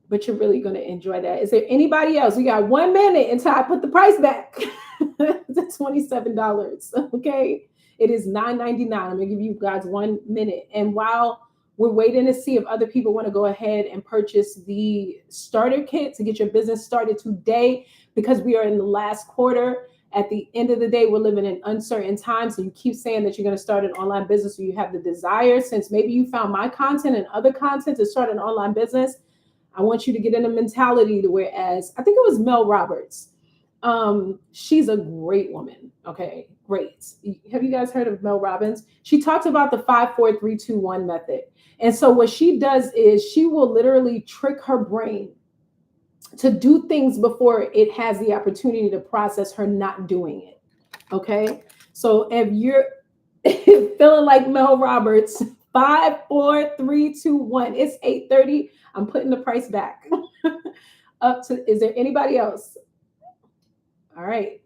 A: But you're really going to enjoy that. Is there anybody else? We got 1 minute until I put the price back to $27, okay? It is $9.99. I'm going to give you guys 1 minute. And while we're waiting to see if other people want to go ahead and purchase the starter kit to get your business started today, because we are in the last quarter. At the end of the day, we're living in uncertain times. So you keep saying that you're going to start an online business, or you have the desire, since maybe you found my content and other content to start an online business. I want you to get in a mentality to whereas, I think it was Mel Roberts. She's a great woman. Okay, great. Have you guys heard of Mel Robbins? She talked about the 5, 4, 3, 2, 1 method. And so what she does is she will literally trick her brain to do things before it has the opportunity to process her not doing it. Okay. So if you're feeling like Mel Roberts, 5, 4, 3, 2, 1, it's 8:30. I'm putting the price back up to, is there anybody else? All right.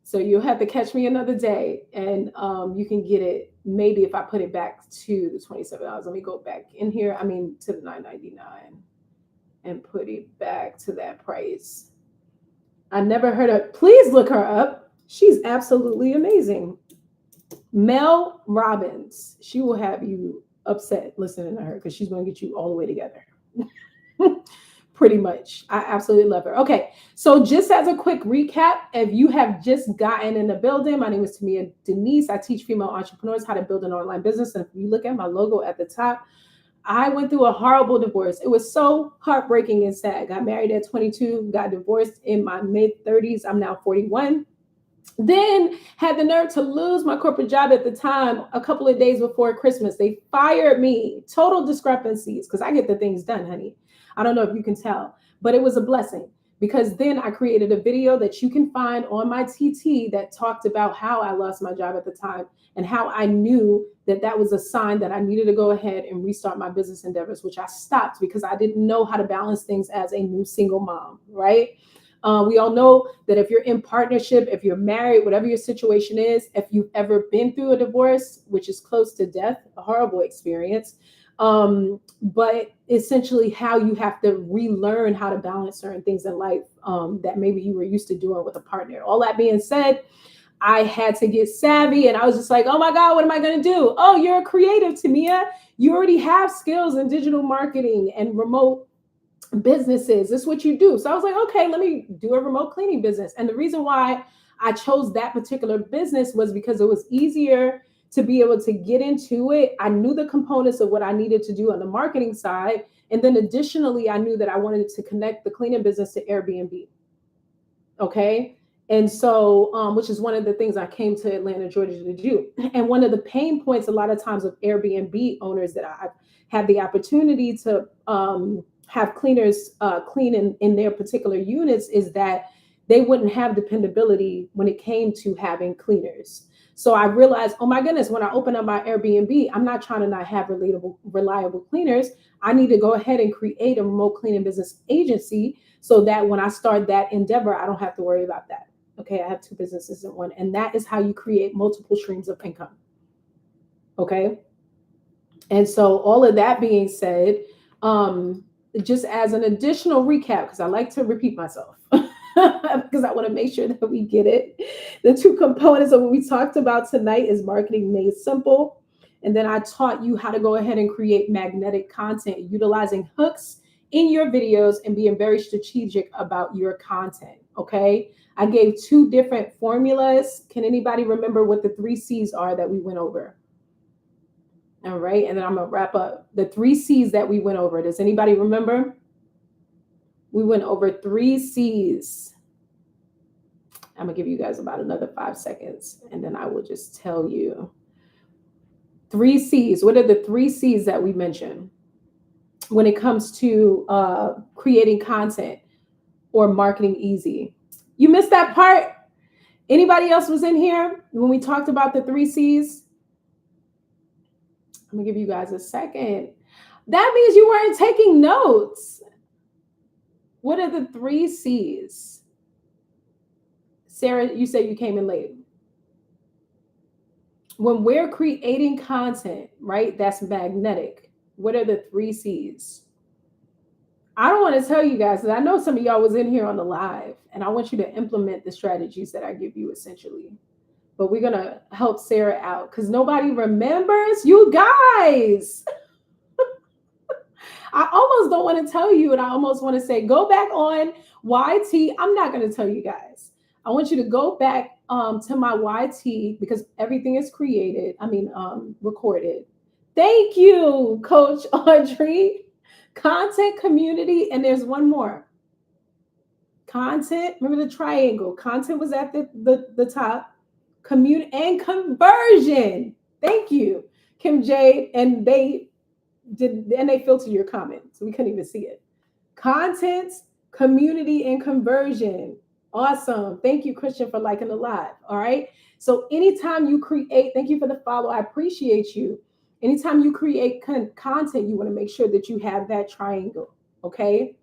A: So you'll have to catch me another day, and you can get it maybe if I put it back to the $27. Let me go back in here. I mean, to the $9.99 and put it back to that price. I never heard of, please look her up. She's absolutely amazing. Mel Robbins. She will have you upset listening to her, because she's going to get you all the way together. Pretty much. I absolutely love her. Okay. So just as a quick recap, if you have just gotten in the building, my name is Tamia Denise. I teach female entrepreneurs how to build an online business. And if you look at my logo at the top, I went through a horrible divorce. It was so heartbreaking and sad. Got married at 22, got divorced in my mid 30s. I'm now 41. Then had the nerve to lose my corporate job at the time a couple of days before Christmas. They fired me. Total discrepancies, because I get the things done, honey. I don't know if you can tell, but it was a blessing, because then I created a video that you can find on my TT that talked about how I lost my job at the time and how I knew that that was a sign that I needed to go ahead and restart my business endeavors, which I stopped because I didn't know how to balance things as a new single mom, right? We all know that if you're in partnership, if you're married, whatever your situation is, if you've ever been through a divorce, which is close to death, a horrible experience, but essentially how you have to relearn how to balance certain things in life that maybe you were used to doing with a partner. All that being said, I had to get savvy and I was just like, oh my God, what am I going to do? Oh, you're a creative, Tamia. You already have skills in digital marketing and remote businesses. This is what you do. So I was like, okay, let me do a remote cleaning business. And the reason why I chose that particular business was because it was easier to be able to get into it. I knew the components of what I needed to do on the marketing side. And then additionally, I knew that I wanted to connect the cleaning business to Airbnb. Okay. And so, which is one of the things I came to Atlanta, Georgia to do. And one of the pain points a lot of times of Airbnb owners that I've had the opportunity to have cleaners clean in their particular units is that they wouldn't have dependability when it came to having cleaners. So I realized, oh my goodness, when I open up my Airbnb, I'm not trying to not have reliable cleaners. I need to go ahead and create a remote cleaning business agency so that when I start that endeavor, I don't have to worry about that. Okay, I have two businesses in one. And that is how you create multiple streams of income. Okay. And so all of that being said, just as an additional recap, because I like to repeat myself, because I want to make sure that we get it. The two components of what we talked about tonight is marketing made simple. And then I taught you how to go ahead and create magnetic content utilizing hooks in your videos and being very strategic about your content. Okay. I gave two different formulas. Can anybody remember what the 3 C's are that we went over? All right. And then I'm going to wrap up the 3 C's that we went over. Does anybody remember? We went over 3 C's. I'm going to give you guys about another 5 seconds and then I will just tell you. 3 C's. What are the 3 C's that we mentioned when it comes to creating content or marketing easy? You missed that part? Anybody else was in here when we talked about the 3 C's? I'm going to give you guys a second. That means you weren't taking notes. What are the 3 C's? Sarah, you said you came in late. When we're creating content, right, that's magnetic. What are the 3 C's? I don't want to tell you guys, because I know some of y'all was in here on the live, and I want you to implement the strategies that I give you essentially. But we're going to help Sarah out because nobody remembers you guys. I almost don't want to tell you, and I almost want to say, go back on YT. I'm not going to tell you guys. I want you to go back to my YT because everything is recorded. Thank you, Coach Audrey. Content, community, and there's one more. Content, remember the triangle. Content was at the top. Community and conversion. Thank you, Kim J. And they filtered your comment, so we couldn't even see it. Content, community, and conversion. Awesome. Thank you, Christian, for liking the live. All right. So anytime you create, thank you for the follow. I appreciate you. Anytime you create content, you want to make sure that you have that triangle. Okay.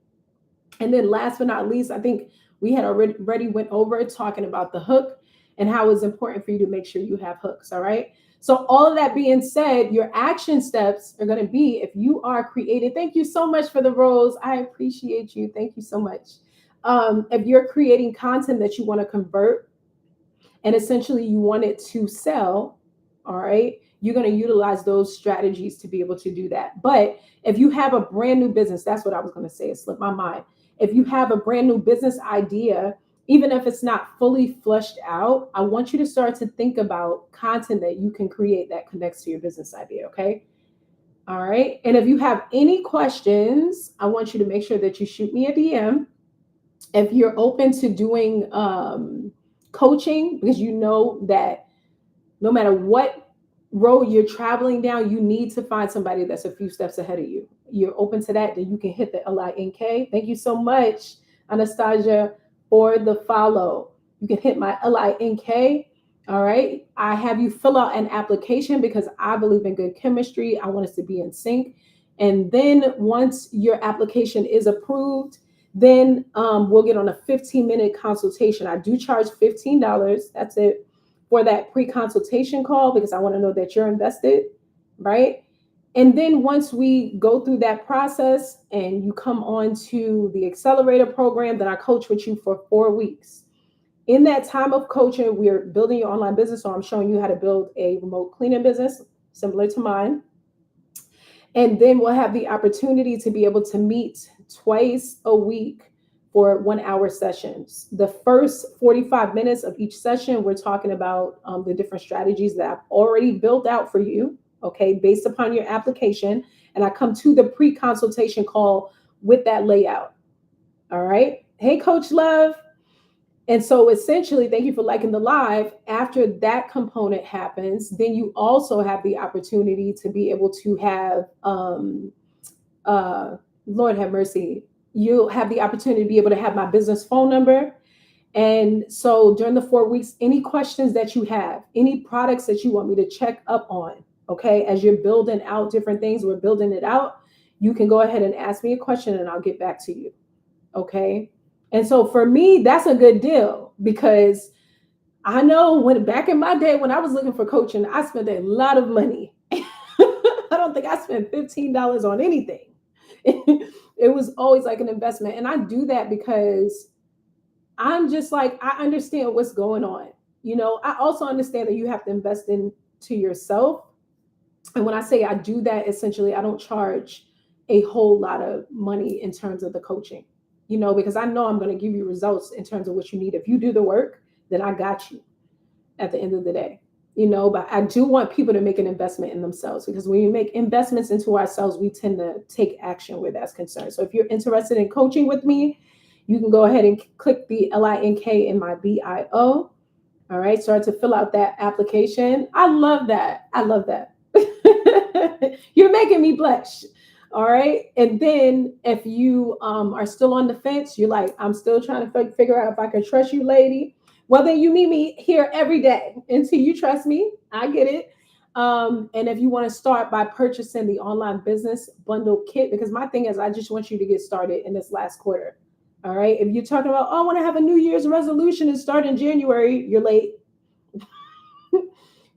A: And then last but not least, I think we had already went over talking about the hook and how it's important for you to make sure you have hooks. All right. So all of that being said, your action steps are going to be if you are creating. Thank you so much for the rose. I appreciate you. Thank you so much. If you're creating content that you want to convert and essentially you want it to sell, all right, you're going to utilize those strategies to be able to do that. But if you have a brand new business, that's what I was going to say. It slipped my mind. If you have a brand new business idea, even if it's not fully fleshed out, I want you to start to think about content that you can create that connects to your business idea. Okay. All right. And if you have any questions, I want you to make sure that you shoot me a DM. If you're open to doing coaching, because you know that no matter what road you're traveling down, you need to find somebody that's a few steps ahead of you. You're open to that, then you can hit the LINK. Thank you so much, Anastasia, for the follow. You can hit my LINK. All right. I have you fill out an application because I believe in good chemistry. I want us to be in sync. And then once your application is approved, Then we'll get on a 15-minute consultation. I do charge $15. That's it for that pre-consultation call because I want to know that you're invested, right? And then once we go through that process and you come on to the accelerator program, then I coach with you for 4 weeks. In that time of coaching, we're building your online business. So I'm showing you how to build a remote cleaning business similar to mine. And then we'll have the opportunity to be able to meet twice a week for 1 hour sessions. The first 45 minutes of each session, we're talking about the different strategies that I've already built out for you, okay, based upon your application. And I come to the pre-consultation call with that layout. All right. Hey, Coach Love. And so essentially, thank you for liking the live. After that component happens, then you also have the opportunity to be able to have, Lord have mercy, you'll have the opportunity to be able to have my business phone number. And so during the 4 weeks, any questions that you have, any products that you want me to check up on, okay, as you're building out different things, we're building it out, you can go ahead and ask me a question and I'll get back to you, okay? And so for me, that's a good deal because I know when back in my day when I was looking for coaching, I spent a lot of money. I don't think I spent $15 on anything. It was always like an investment. And I do that because I'm just like, I understand what's going on. You know, I also understand that you have to invest into yourself. And when I say I do that, essentially, I don't charge a whole lot of money in terms of the coaching, you know, because I know I'm going to give you results in terms of what you need. If you do the work, then I got you at the end of the day, you know, but I do want people to make an investment in themselves because when you make investments into ourselves, we tend to take action where that's concerned. So if you're interested in coaching with me, you can go ahead and click the link in my bio. All right. Start to fill out that application. I love that. I love that. You're making me blush. All right. And then if you are still on the fence, you're like, I'm still trying to figure out if I can trust you, lady. Well, then you meet me here every day until you trust me. I get it. And if you want to start by purchasing the online business bundle kit, because my thing is, I just want you to get started in this last quarter. All right. If you're talking about, oh, I want to have a New Year's resolution and start in January, you're late.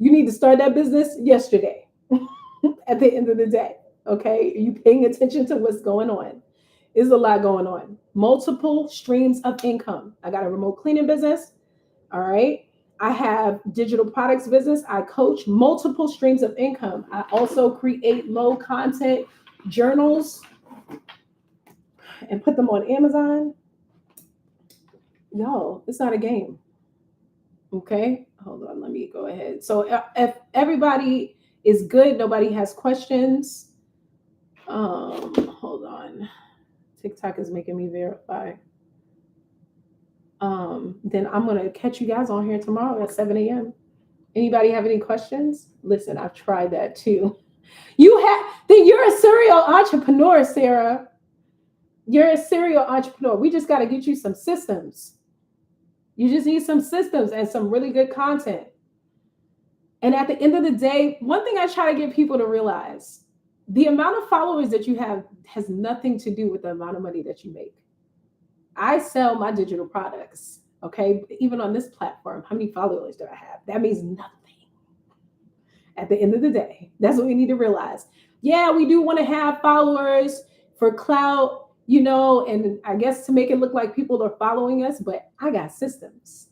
A: You need to start that business yesterday at the end of the day. Okay. Are you paying attention to what's going on? There's a lot going on. Multiple streams of income. I got a remote cleaning business. All right. I have digital products business. I coach multiple streams of income. I also create low content journals and put them on Amazon. No, it's not a game. Okay. Hold on. Let me go ahead. So if everybody is good, nobody has questions. Hold on. TikTok is making me verify. Then I'm going to catch you guys on here tomorrow at 7 a.m. Anybody have any questions? Listen, I've tried that too. Then you're a serial entrepreneur, Sarah. You're a serial entrepreneur. We just got to get you some systems. You just need some systems and some really good content. And at the end of the day, one thing I try to get people to realize, the amount of followers that you have has nothing to do with the amount of money that you make. I sell my digital products, okay? Even on this platform, how many followers do I have? That means nothing. At the end of the day, that's what we need to realize. Yeah, we do want to have followers for clout, you know, and I guess to make it look like people are following us, but I got systems.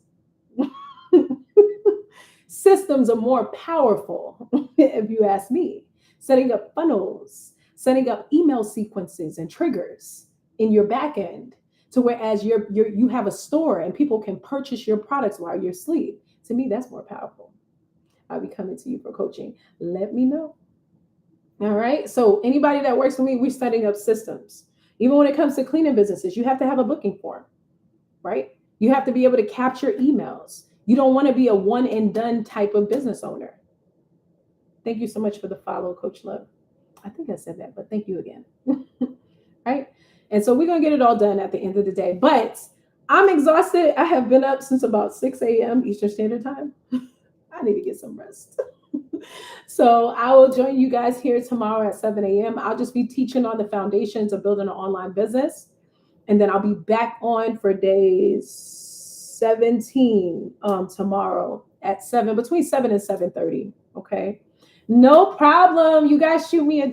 A: Systems are more powerful, if you ask me. Setting up funnels, setting up email sequences and triggers in your back end. So whereas you have a store and people can purchase your products while you're asleep, to me, that's more powerful. I'll be coming to you for coaching. Let me know. All right. So anybody that works with me, we're setting up systems. Even when it comes to cleaning businesses, you have to have a booking form, right? You have to be able to capture emails. You don't want to be a one and done type of business owner. Thank you so much for the follow, Coach Love. I think I said that, but thank you again. Right? And so we're going to get it all done at the end of the day. But I'm exhausted. I have been up since about 6 a.m. Eastern Standard Time. I need to get some rest. So I will join you guys here tomorrow at 7 a.m. I'll just be teaching on the foundations of building an online business. And then I'll be back on for day 17 tomorrow at 7, between 7 and 7:30. Okay. No problem. You guys shoot me a